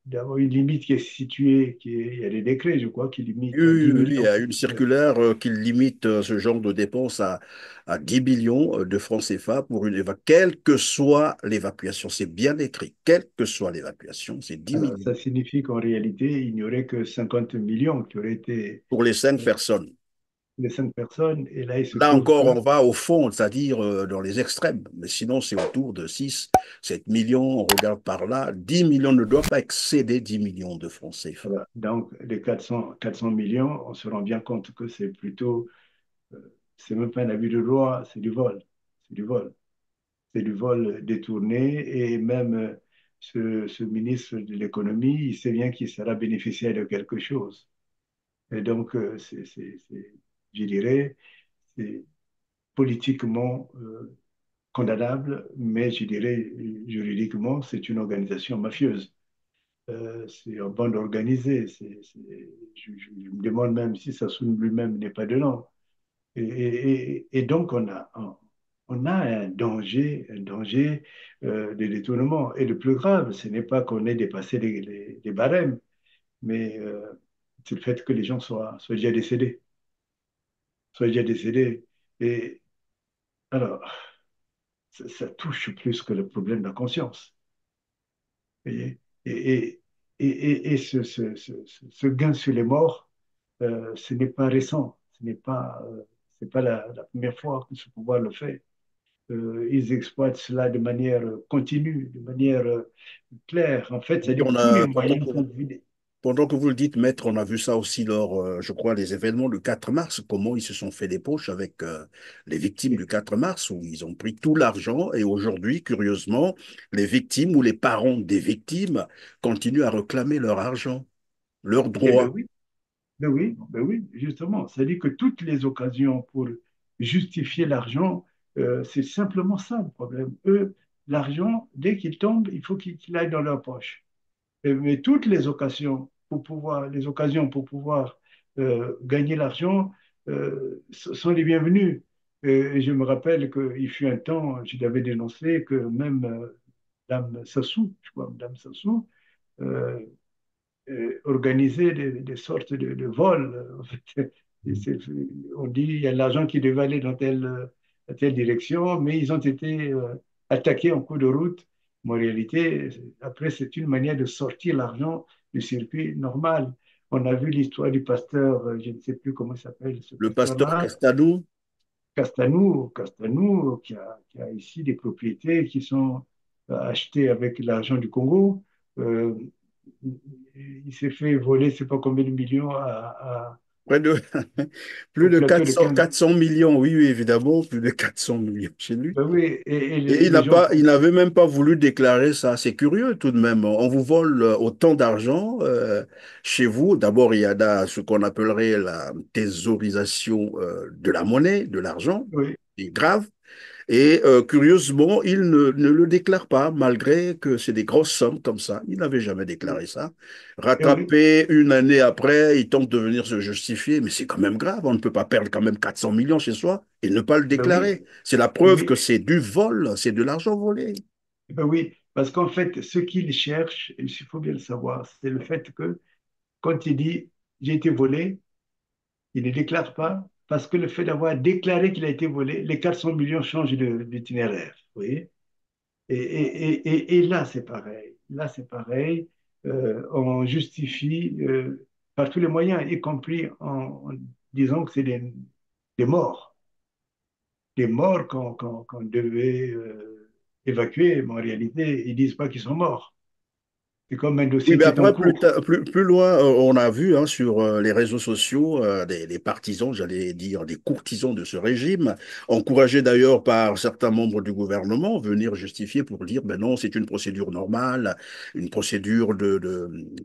d'abord une limite qui est située, il y a des décrets, je crois, qui limitent à 10 Oui, il y millions. a une circulaire qui limite ce genre de dépenses à 10 millions de francs CFA pour une évacuation, quelle que soit l'évacuation. C'est bien écrit, quelle que soit l'évacuation, c'est 10 Alors, millions ça signifie qu'en réalité, il n'y aurait que 50 millions qui auraient été pour les cinq euh, personnes. les 5 personnes. Et là, il se Là trouve encore, que on va au fond, c'est-à-dire dans les extrêmes. Mais sinon, c'est autour de 6, 7 millions. On regarde par là. 10 millions ne doit pas excéder 10 millions de francs CFA. voilà, donc les 400 millions, on se rend bien compte que c'est plutôt, c'est même pas un abus de loi, c'est du vol. C'est du vol. C'est du vol détourné et même ce ministre de l'économie, il sait bien qu'il sera bénéficiaire de quelque chose. Et donc, je dirais, c'est politiquement condamnable, mais je dirais juridiquement, c'est une organisation mafieuse. C'est en bande organisée. Je me demande même si Sassoon lui-même n'est pas dedans. Et donc, on a un danger de détournement. Et le plus grave, ce n'est pas qu'on ait dépassé les barèmes, mais c'est le fait que les gens soient déjà décédés. Soient déjà décédés. Et alors, ça touche plus que le problème de la conscience. Vous voyez. Et ce gain sur les morts, ce n'est pas récent. C'est pas la première fois que ce pouvoir le fait. Ils exploitent cela de manière continue, de manière claire. En fait, Oui, c'est-à-dire tous les moyens sont vidés. pendant que vous le dites, maître, on a vu ça aussi lors, je crois, des événements du 4 mars, comment ils se sont fait des poches avec les victimes du 4 mars, où ils ont pris tout l'argent. Et aujourd'hui, curieusement, les victimes ou les parents des victimes continuent à réclamer leur argent, leurs Eh bien droits. oui, ben oui, justement. C'est-à-dire que toutes les occasions pour justifier l'argent, c'est simplement ça le problème. Eux, l'argent, dès qu'il tombe, il faut qu'il aille dans leur poche. Mais toutes les occasions pour pouvoir gagner l'argent sont les bienvenues. Et je me rappelle qu'il fut un temps, je l'avais dénoncé, que même Mme Sassou, je crois, Mme Sassou, euh, organiser des sortes de vols. En fait, on dit qu'il y a de l'argent qui devait aller dans telle direction, mais ils ont été attaqués en cours de route. Mais en réalité, après, c'est une manière de sortir l'argent du circuit normal. On a vu l'histoire du pasteur, je ne sais plus comment il s'appelle, ce Le pasteur pasteur-là, Castanou, Castanou qui a ici des propriétés qui sont achetées avec l'argent du Congo. Euh, il s'est fait voler, je ne sais pas combien de millions Près de plus au de plateau de 400, 15. 400 millions, oui, oui, évidemment, plus de 400 millions chez lui. Ben oui, et Et les gens il pensent, n'avait même pas voulu déclarer ça. C'est curieux tout de même. On vous vole autant d'argent chez vous. D'abord, il y a ce qu'on appellerait la thésaurisation de la monnaie, de l'argent. oui, C'est grave. Et curieusement, il ne le déclare pas, malgré que c'est des grosses sommes comme ça. Il n'avait jamais oui, déclaré ça. et oui, Rattrapé une année après, il tente de venir se justifier, mais c'est quand même grave. On ne peut pas perdre quand même 400 millions chez soi et ne pas le ben oui, déclarer. C'est la preuve que oui, c'est du vol, c'est de l'argent volé. ben oui, parce qu'en fait, ce qu'il cherche, il faut bien le savoir, c'est le fait que quand il dit j'ai été volé, il ne déclare pas, parce que le fait d'avoir déclaré qu'il a été volé, les 400 millions changent d'itinéraire. Vous voyez? Et là, c'est pareil. Là, c'est pareil. On justifie par tous les moyens, y compris en disant que c'est des morts. Des morts qu'on devait évacuer, mais en réalité, ils disent pas qu'ils sont morts. C'est comme un Oui, dossier mais qui est en après, cours. plus loin, on a vu hein, sur les réseaux sociaux des partisans, j'allais dire des courtisans de ce régime, encouragés d'ailleurs par certains membres du gouvernement, venir justifier pour dire, ben non, c'est une procédure normale, une procédure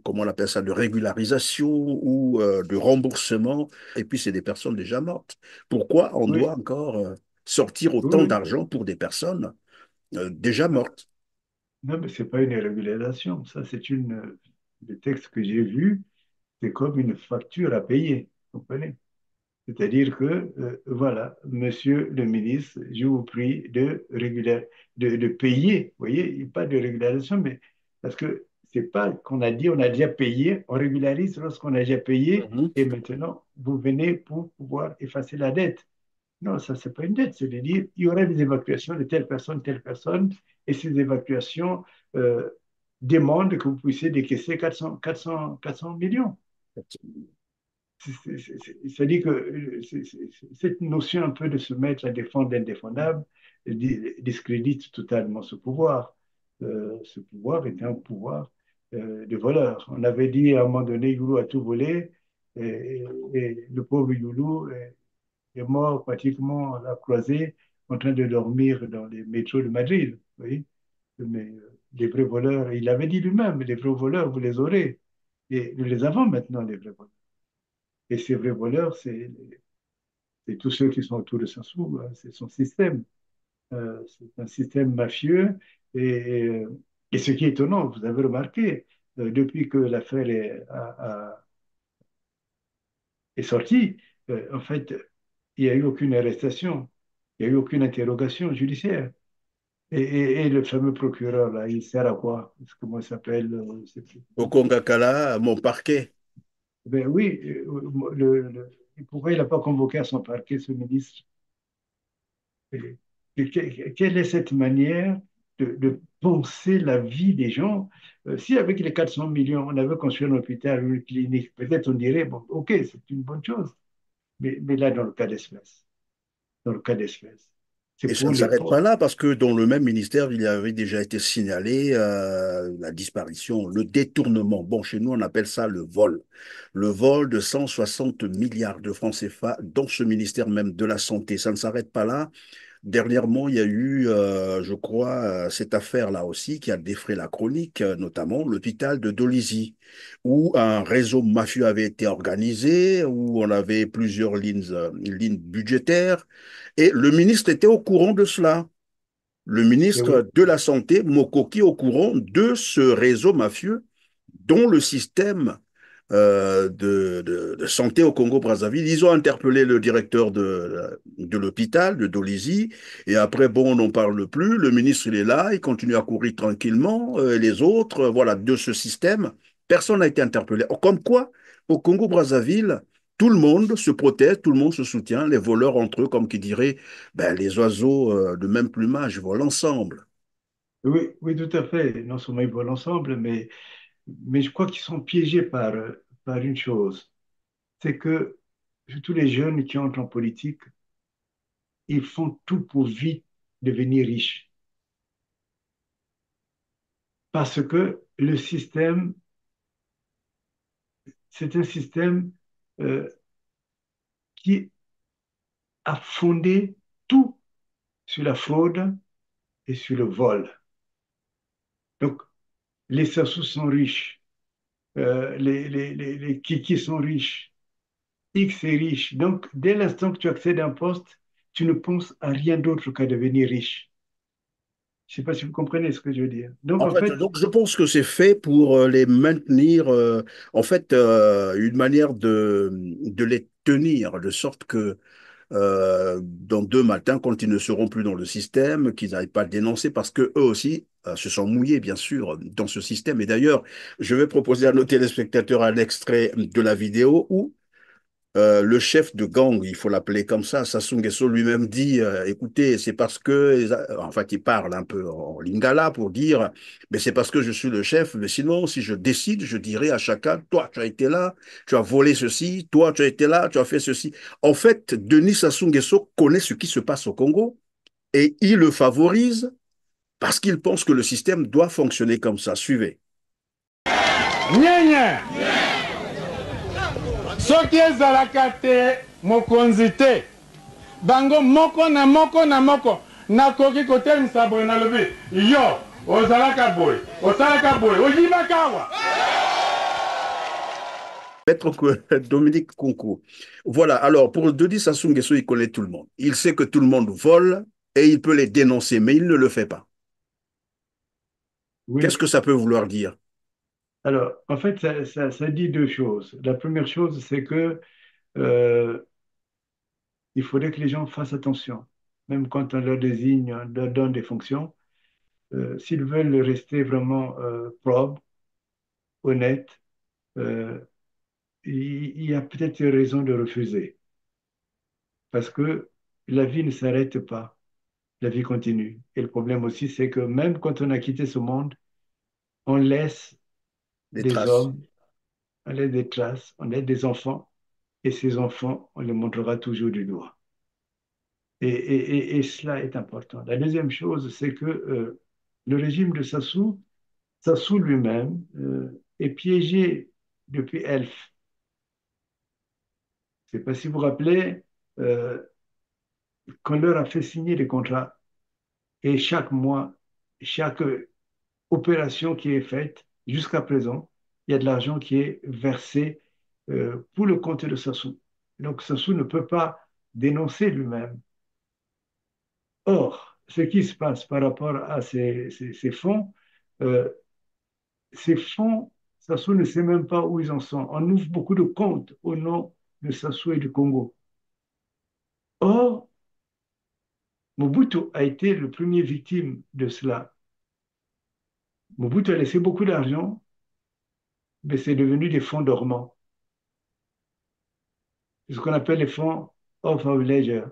comment on appelle ça, de régularisation ou de remboursement, et puis c'est des personnes déjà mortes. Pourquoi on Oui, doit encore sortir oui, autant oui. d'argent pour des personnes déjà Non, mortes? non, mais c'est pas une régularisation. Ça, c'est le texte que j'ai vu, c'est comme une facture à payer. Vous comprenez? C'est-à-dire que, voilà, monsieur le ministre, je vous prie de payer. Vous voyez, pas de régularisation, mais parce que c'est pas qu'on a dit, on a déjà payé, on régularise lorsqu'on a déjà payé Mhm. et maintenant, vous venez pour pouvoir effacer la dette. Non, ça, c'est pas une dette, c'est de dire, il y aurait des évacuations de telle personne, et ces évacuations euh, demandent que vous puissiez décaisser 400 millions. C'est-à-dire que cette notion un peu de se mettre à défendre l'indéfendable discrédite totalement ce pouvoir. Ce pouvoir est un pouvoir de voleur. On avait dit à un moment donné, Youlou a tout volé, et le pauvre Youlou est mort pratiquement à la croisée en train de dormir dans les métros de Madrid. Vous voyez. Mais les vrais voleurs, il avait dit lui-même, les vrais voleurs, vous les aurez. Et nous les avons maintenant, les vrais voleurs. Et ces vrais voleurs, c'est tous ceux qui sont autour de Sassou, hein, c'est son système. C'est un système mafieux. Et, et ce qui est étonnant, vous avez remarqué, depuis que l'affaire est sortie, en fait, il n'y a eu aucune arrestation, il n'y a eu aucune interrogation judiciaire. Et le fameux procureur, là, il sert à quoi? Comment il s'appelle? Au Congakala, mon parquet. Ben oui, pourquoi il n'a pas convoqué à son parquet ce ministre? Et- quelle est cette manière de penser la vie des gens? Si avec les 400 millions, on avait construit un hôpital ou une clinique, peut-être on dirait, bon, OK, c'est une bonne chose. Mais là, dans le cas d'espèce, c'est Et ça pour ne les s'arrête pas pauvres. là parce que dans le même ministère, il y avait déjà été signalé la disparition, le détournement. Bon, chez nous, on appelle ça le vol. Le vol de 160 milliards de francs CFA dans ce ministère même de la Santé. Ça ne s'arrête pas là. Dernièrement, il y a eu, je crois, cette affaire-là aussi qui a défrayé la chronique, notamment l'hôpital de Dolisie, où un réseau mafieux avait été organisé, où on avait plusieurs lignes budgétaires, et le ministre était au courant de cela. Le Et oui, ministre de la Santé, Mokoki, au courant de ce réseau mafieux dont le système de santé au Congo-Brazzaville. Ils ont interpellé le directeur de l'hôpital de Dolisie et après, bon, on n'en parle plus. Le ministre, il est là, il continue à courir tranquillement. Les autres, voilà, de ce système, personne n'a été interpellé. Comme quoi, au Congo-Brazzaville, tout le monde se protège, tout le monde se soutient, les voleurs entre eux, comme qui dirait, ben, les oiseaux de même plumage volent ensemble. oui, oui, tout à fait. Non seulement ils volent ensemble, mais je crois qu'ils sont piégés par une chose, c'est que tous les jeunes qui entrent en politique, ils font tout pour vite devenir riches. Parce que le système, c'est un système, euh, qui a fondé tout sur la fraude et sur le vol. Donc, les Sassous sont riches, les Kiki sont riches, X est riche. Donc, dès l'instant que tu accèdes à un poste, tu ne penses à rien d'autre qu'à devenir riche. Je ne sais pas si vous comprenez ce que je veux dire. Donc, En en fait, fait, donc je pense que c'est fait pour les maintenir, une manière de les tenir, de sorte que dans 2 matins, quand ils ne seront plus dans le système, qu'ils n'arrivent pas à le dénoncer, parce que eux aussi se sont mouillés, bien sûr, dans ce système. Et d'ailleurs, je vais proposer à nos téléspectateurs un extrait de la vidéo où le chef de gang, il faut l'appeler comme ça, Sassou Nguesso lui-même dit, écoutez, c'est parce que, en fait, il parle un peu en lingala pour dire, mais c'est parce que je suis le chef, mais sinon, si je décide, je dirai à chacun, toi, tu as été là, tu as volé ceci, toi, tu as été là, tu as fait ceci. En fait, Denis Sassou Nguesso connaît ce qui se passe au Congo et il le favorise parce qu'il pense que le système doit fonctionner comme ça. Suivez. Nyenye soki ezalaka te mokonzi te bango moko na moko na moko nakoki kotelemisa boye nalobi yo ozalaka boye osalaka boye oyibaka awa. Maître Dominique Concours. Voilà, alors pour Denis Sassou Nguesso, il connaît tout le monde. Il sait que tout le monde vole et il peut les dénoncer, mais il ne le fait pas. Qu'est-ce oui. que ça peut vouloir dire? Alors, en fait, ça dit deux choses. La première chose, c'est que euh, il faudrait que les gens fassent attention. Même quand on leur désigne, on leur donne des fonctions, s'ils veulent rester vraiment probes, honnêtes, euh, il y a peut-être raison de refuser. Parce que la vie ne s'arrête pas, la vie continue. Et le problème aussi, c'est que même quand on a quitté ce monde, on laisse Des des traces. hommes, on laisse des traces, on laisse des enfants, et ces enfants, on les montrera toujours du doigt. Et cela est important. La deuxième chose, c'est que le régime de Sassou, Sassou lui-même, est piégé depuis Elf. Je ne sais pas si vous vous rappelez, euh, qu'on leur a fait signer des contrats et chaque mois, chaque opération qui est faite jusqu'à présent, il y a de l'argent qui est versé pour le compte de Sassou. Donc Sassou ne peut pas dénoncer lui-même. Or, ce qui se passe par rapport à ces fonds, euh, ces fonds, Sassou ne sait même pas où ils en sont. On ouvre beaucoup de comptes au nom de Sassou et du Congo. Or, Mobutu a été le premier victime de cela. Mobutu a laissé beaucoup d'argent, mais c'est devenu des fonds dormants. C'est ce qu'on appelle les fonds off our ledger.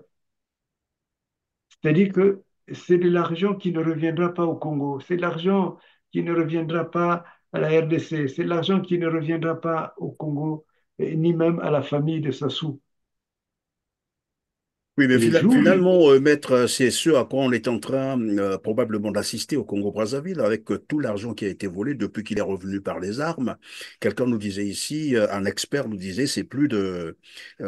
C'est-à-dire que c'est de l'argent qui ne reviendra pas au Congo, c'est de l'argent qui ne reviendra pas à la RDC, c'est de l'argent qui ne reviendra pas au Congo, ni même à la famille de Sassou. Oui, mais Et le jour, finalement, maître, c'est ce à quoi on est en train probablement d'assister au Congo-Brazzaville avec tout l'argent qui a été volé depuis qu'il est revenu par les armes. Quelqu'un nous disait ici, un expert nous disait, c'est plus de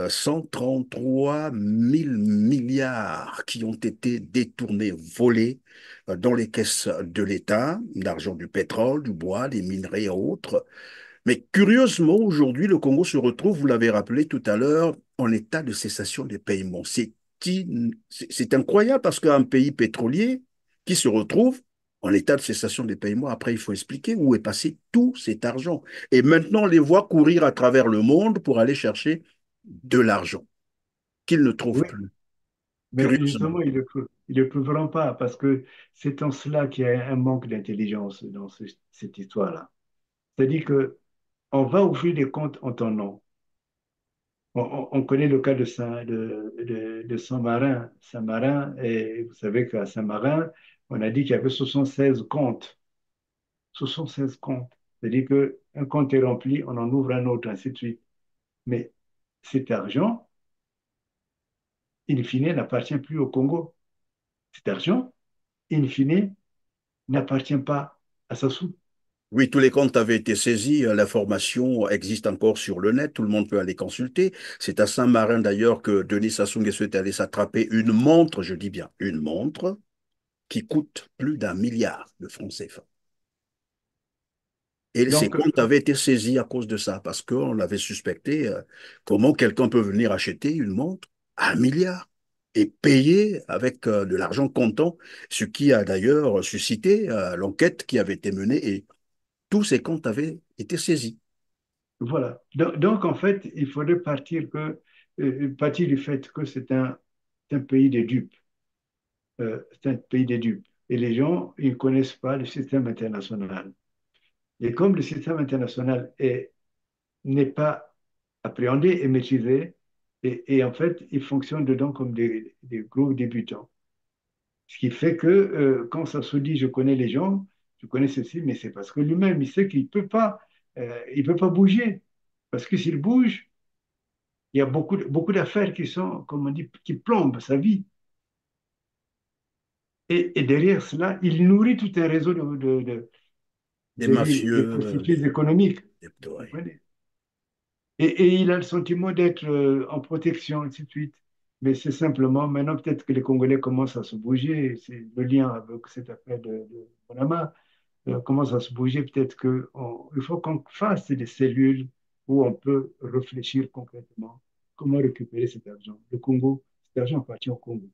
133 000 milliards qui ont été détournés, volés dans les caisses de l'État, l'argent du pétrole, du bois, des minerais et autres. Mais curieusement, aujourd'hui, le Congo se retrouve, vous l'avez rappelé tout à l'heure, en état de cessation des paiements. C'est incroyable parce qu'un pays pétrolier qui se retrouve en état de cessation des paiements, après, il faut expliquer où est passé tout cet argent. Et maintenant, on les voit courir à travers le monde pour aller chercher de l'argent qu'ils ne trouvent oui, plus, mais curieusement. justement, ils ne le trouveront pas parce que c'est en cela qu'il y a un manque d'intelligence dans cette histoire-là. C'est-à-dire que on va ouvrir des comptes en ton nom. On connaît le cas de Saint-Marin. Saint-Marin, et vous savez qu'à Saint-Marin, on a dit qu'il y avait 76 comptes. 76 comptes. C'est-à-dire qu'un compte est rempli, on en ouvre un autre, ainsi de suite. Mais cet argent, in fine, n'appartient plus au Congo. Cet argent, in fine, n'appartient pas à Sassou. Oui, tous les comptes avaient été saisis. L'information existe encore sur le net. Tout le monde peut aller consulter. C'est à Saint-Marin d'ailleurs que Denis Sassou Nguesso est allé s'attraper une montre, je dis bien une montre, qui coûte plus d'1 milliard de francs CFA. Et ces Donc, comptes avaient été saisis à cause de ça, parce qu'on l'avait suspecté. Comment quelqu'un peut venir acheter une montre à 1 milliard et payer avec de l'argent comptant, ce qui a d'ailleurs suscité l'enquête qui avait été menée et tous ces comptes avaient été saisis. voilà. Donc, en fait, il faudrait partir du fait que c'est un pays de dupes. C'est un pays de dupes. Et les gens, ils ne connaissent pas le système international. Et comme le système international n'est pas appréhendé et maîtrisé, et en fait, ils fonctionnent dedans comme des gros débutants. Ce qui fait que quand ça se dit, je connais les gens, je connais ceci, mais c'est parce que lui-même, il sait qu'il il peut pas bouger. Parce que s'il bouge, il y a beaucoup d'affaires qui sont, comme on dit, qui plombent sa vie. Et derrière cela, il nourrit tout un réseau Des de mafieux, prostituées économiques. Vous ouais. comprenez. Et il a le sentiment d'être en protection, ainsi de suite. Mais c'est simplement, maintenant peut-être que les Congolais commencent à se bouger, c'est le lien avec cette affaire de Panama, commence à se bouger, peut-être qu'il faut qu'on fasse des cellules où on peut réfléchir concrètement comment récupérer cet argent. Le Congo, cet argent appartient au Congo.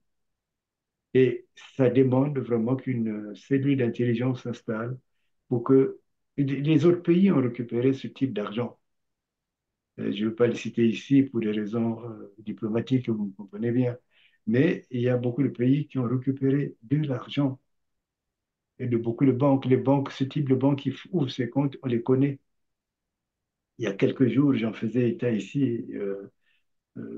Et ça demande vraiment qu'une cellule d'intelligence s'installe pour que les autres pays ont récupéré ce type d'argent. Je ne veux pas le citer ici pour des raisons diplomatiques, vous me comprenez bien. Mais il y a beaucoup de pays qui ont récupéré de l'argent et de beaucoup de banques. Les banques, ce type de banques qui ouvrent ces comptes, on les connaît. Il y a quelques jours, j'en faisais état ici.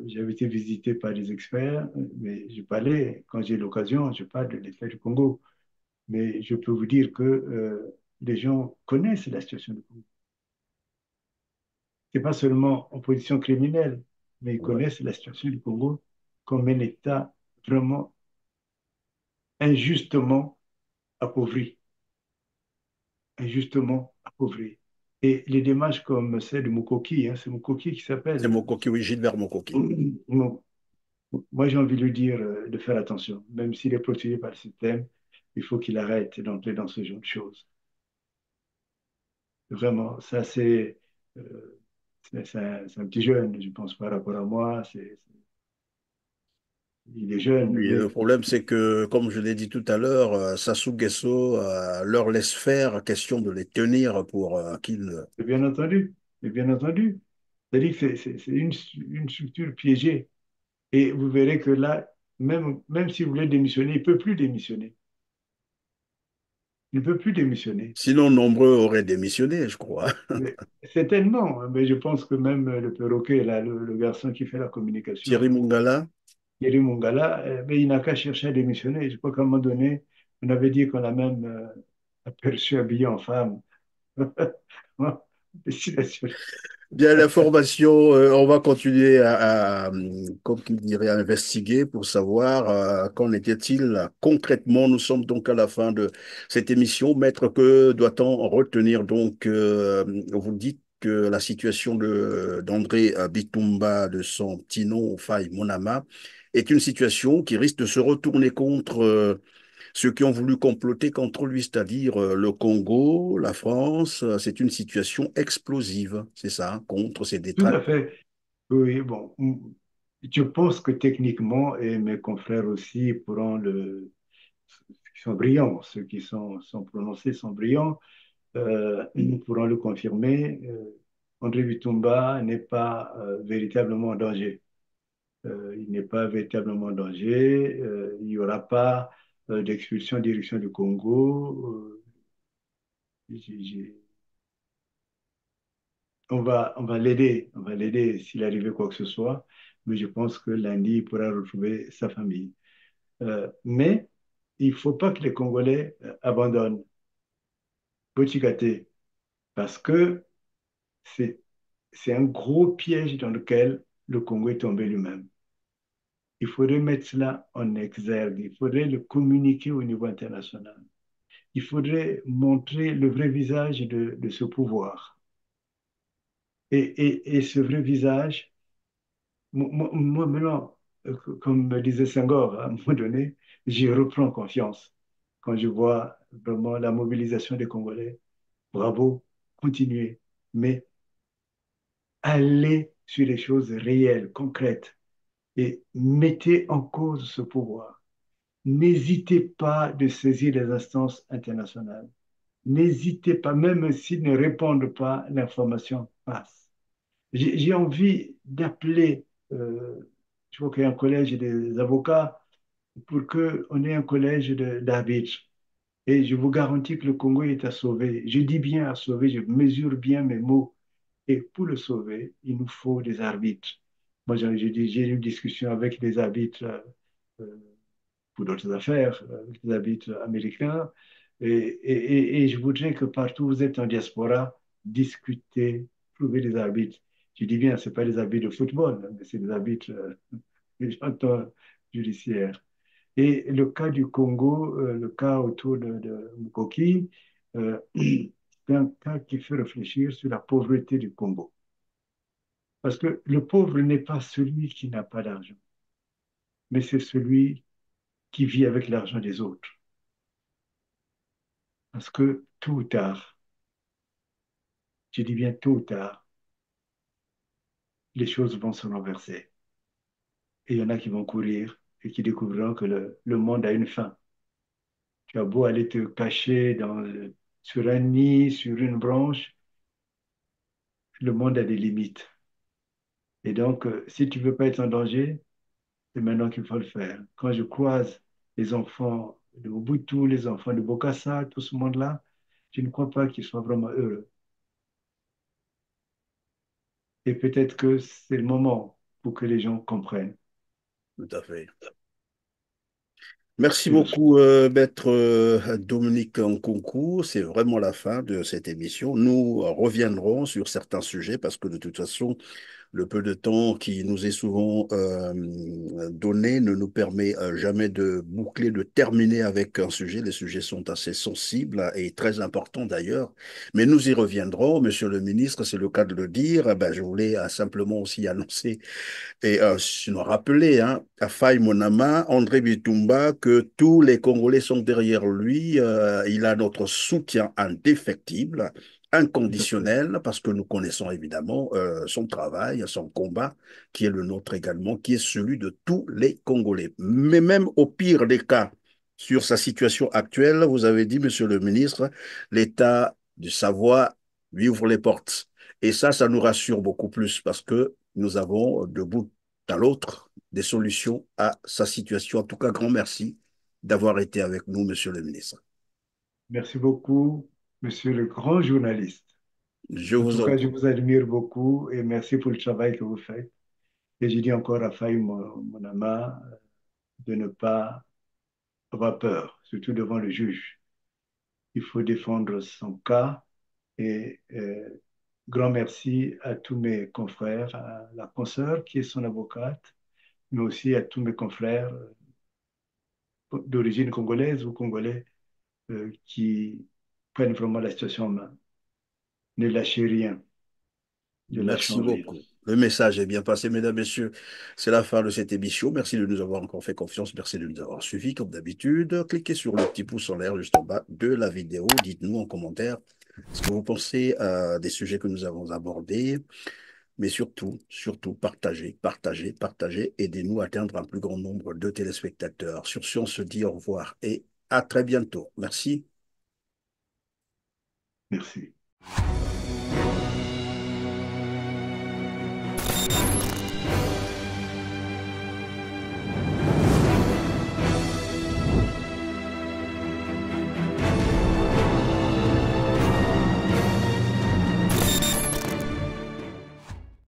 J'avais été visité par des experts, mais je parlais, quand j'ai l'occasion, je parle de l'État du Congo. Mais je peux vous dire que les gens connaissent la situation du Congo. Ce n'est pas seulement en position criminelle, mais ils Ouais. connaissent la situation du Congo comme un État vraiment injustement appauvri. Injustement appauvri. Et les démarches comme celle de Mukoki, hein, c'est Mukoki qui C'est s'appelle. Mokoki, oui, Gilbert Mokoki. Bon, moi, j'ai envie de lui dire de faire attention. Même s'il est protégé par le système, il faut qu'il arrête d'entrer dans ce genre de choses. Vraiment, ça, c'est un petit jeune, je pense, par rapport à moi. Il est jeune, Oui, le mais problème, c'est que, comme je l'ai dit tout à l'heure, Sassou Nguesso leur laisse faire, question de les tenir pour qu'ils... c'est bien entendu. C'est bien entendu. C'est-à-dire que c'est une structure piégée. Et vous verrez que là, même s'il voulait démissionner, il ne peut plus démissionner. Il ne peut plus démissionner. Sinon, nombreux auraient démissionné, je crois. Mais certainement, mais je pense que même le perroquet, là, le garçon qui fait la communication, Thierry Mungala, Thierry Mongala, mais il n'a qu'à chercher à démissionner. Je crois qu'à un moment donné, on avait dit qu'on l'a même aperçu habillé en femme. Destination. bien l'information, on va continuer comme il dirait, à investiguer pour savoir qu'en était-il concrètement. Nous sommes donc à la fin de cette émission. Maître, que doit-on retenir donc vous dites que la situation d'André Bitumba de son petit nom, Faye Monama, est une situation qui risque de se retourner contre ceux qui ont voulu comploter contre lui, c'est-à-dire le Congo, la France. C'est une situation explosive, c'est ça, hein, contre ces Tout à détracteurs. fait. Oui, bon, je pense que techniquement, et mes confrères aussi pourront qui sont brillants, ceux qui sont prononcés sont brillants, ils pourront le confirmer. André Bitumba n'est pas véritablement en danger. Il n'est pas véritablement en danger. Il n'y aura pas d'expulsion en direction du Congo. J'ai- j'ai- on va l'aider s'il arrivait quoi que ce soit, mais je pense que lundi, il pourra retrouver sa famille. Mais il ne faut pas que les Congolais abandonnent Bochigate parce que c'est, c'est un gros piège dans lequel le Congo est tombé lui-même. Il faudrait mettre cela en exergue, il faudrait le communiquer au niveau international. il faudrait montrer le vrai visage de ce pouvoir. Et ce vrai visage, moi, maintenant, comme me disait Senghor à un moment donné, j'y reprends confiance quand je vois vraiment la mobilisation des Congolais. Bravo, continuez, mais allez sur les choses réelles, concrètes, et mettez en cause ce pouvoir. N'hésitez pas de saisir les instances internationales. N'hésitez pas, même s'ils ne répondent pas, l'information passe. J'ai envie d'appeler, je vois qu'il y a un collège des avocats, pour qu'on ait un collège d'arbitres. Et je vous garantis que le Congo est à sauver. Je dis bien à sauver, je mesure bien mes mots. Et pour le sauver, il nous faut des arbitres. Moi, j'ai eu une discussion avec des arbitres euh, pour d'autres affaires, avec des arbitres américains. Et je voudrais que partout où vous êtes en diaspora, discutez, trouvez des arbitres. Je dis bien, ce pas des arbitres de football, mais c'est des arbitres, j'entends, judiciaires. Et le cas du Congo, le cas autour de Mukoki, c'est un cas qui fait réfléchir sur la pauvreté du Congo. Parce que le pauvre n'est pas celui qui n'a pas d'argent, mais c'est celui qui vit avec l'argent des autres. Parce que tôt ou tard, je dis bien tôt ou tard, les choses vont se renverser. Et il y en a qui vont courir et qui découvriront que le monde a une fin. Tu as beau aller te cacher sur un nid, sur une branche, le monde a des limites. Et donc, si tu ne veux pas être en danger, c'est maintenant qu'il faut le faire. Quand je croise les enfants de Mobutu, les enfants de Bokassa, tout ce monde-là, je ne crois pas qu'ils soient vraiment heureux. Et peut-être que c'est le moment pour que les gens comprennent. Tout à fait. Merci Je le souhaite. beaucoup, Maître Dominique Nkunku. C'est vraiment la fin de cette émission. Nous reviendrons sur certains sujets parce que de toute façon, le peu de temps qui nous est souvent donné ne nous permet jamais de boucler, de terminer avec un sujet. Les sujets sont assez sensibles et très importants d'ailleurs. Mais nous y reviendrons, Monsieur le ministre, c'est le cas de le dire. Eh ben, je voulais simplement aussi annoncer et sinon rappeler à Faye Monama, André Bitumba, que tous les Congolais sont derrière lui. Il a notre soutien indéfectible, Tout à fait. inconditionnel, parce que nous connaissons évidemment son travail, son combat, qui est le nôtre également, qui est celui de tous les Congolais. Mais même au pire des cas, sur sa situation actuelle, vous avez dit, Monsieur le ministre, l'État du Savoie lui ouvre les portes. Et ça nous rassure beaucoup plus parce que nous avons de bout à l'autre des solutions à sa situation. En tout cas, grand merci d'avoir été avec nous, Monsieur le ministre. Merci beaucoup, monsieur le grand journaliste. Je En vous tout en cas, je prie. vous admire beaucoup et merci pour le travail que vous faites. Et je dis encore à Faye Monama de ne pas avoir peur, surtout devant le juge. Il faut défendre son cas et grand merci à tous mes confrères, à la consoeur qui est son avocate, mais aussi à tous mes confrères d'origine congolaise ou congolais qui prennent vraiment la situation en main. Ne lâchez rien, ne Merci lâchons rien. beaucoup. Le message est bien passé, mesdames, messieurs. C'est la fin de cette émission. Merci de nous avoir encore fait confiance. Merci de nous avoir suivis, comme d'habitude. Cliquez sur le petit pouce en l'air juste en bas de la vidéo. Dites-nous en commentaire ce que vous pensez des sujets que nous avons abordés. Mais surtout, surtout, partagez, partagez, partagez. Aidez-nous à atteindre un plus grand nombre de téléspectateurs. Sur ce, on se dit au revoir et à très bientôt. Merci. Merci.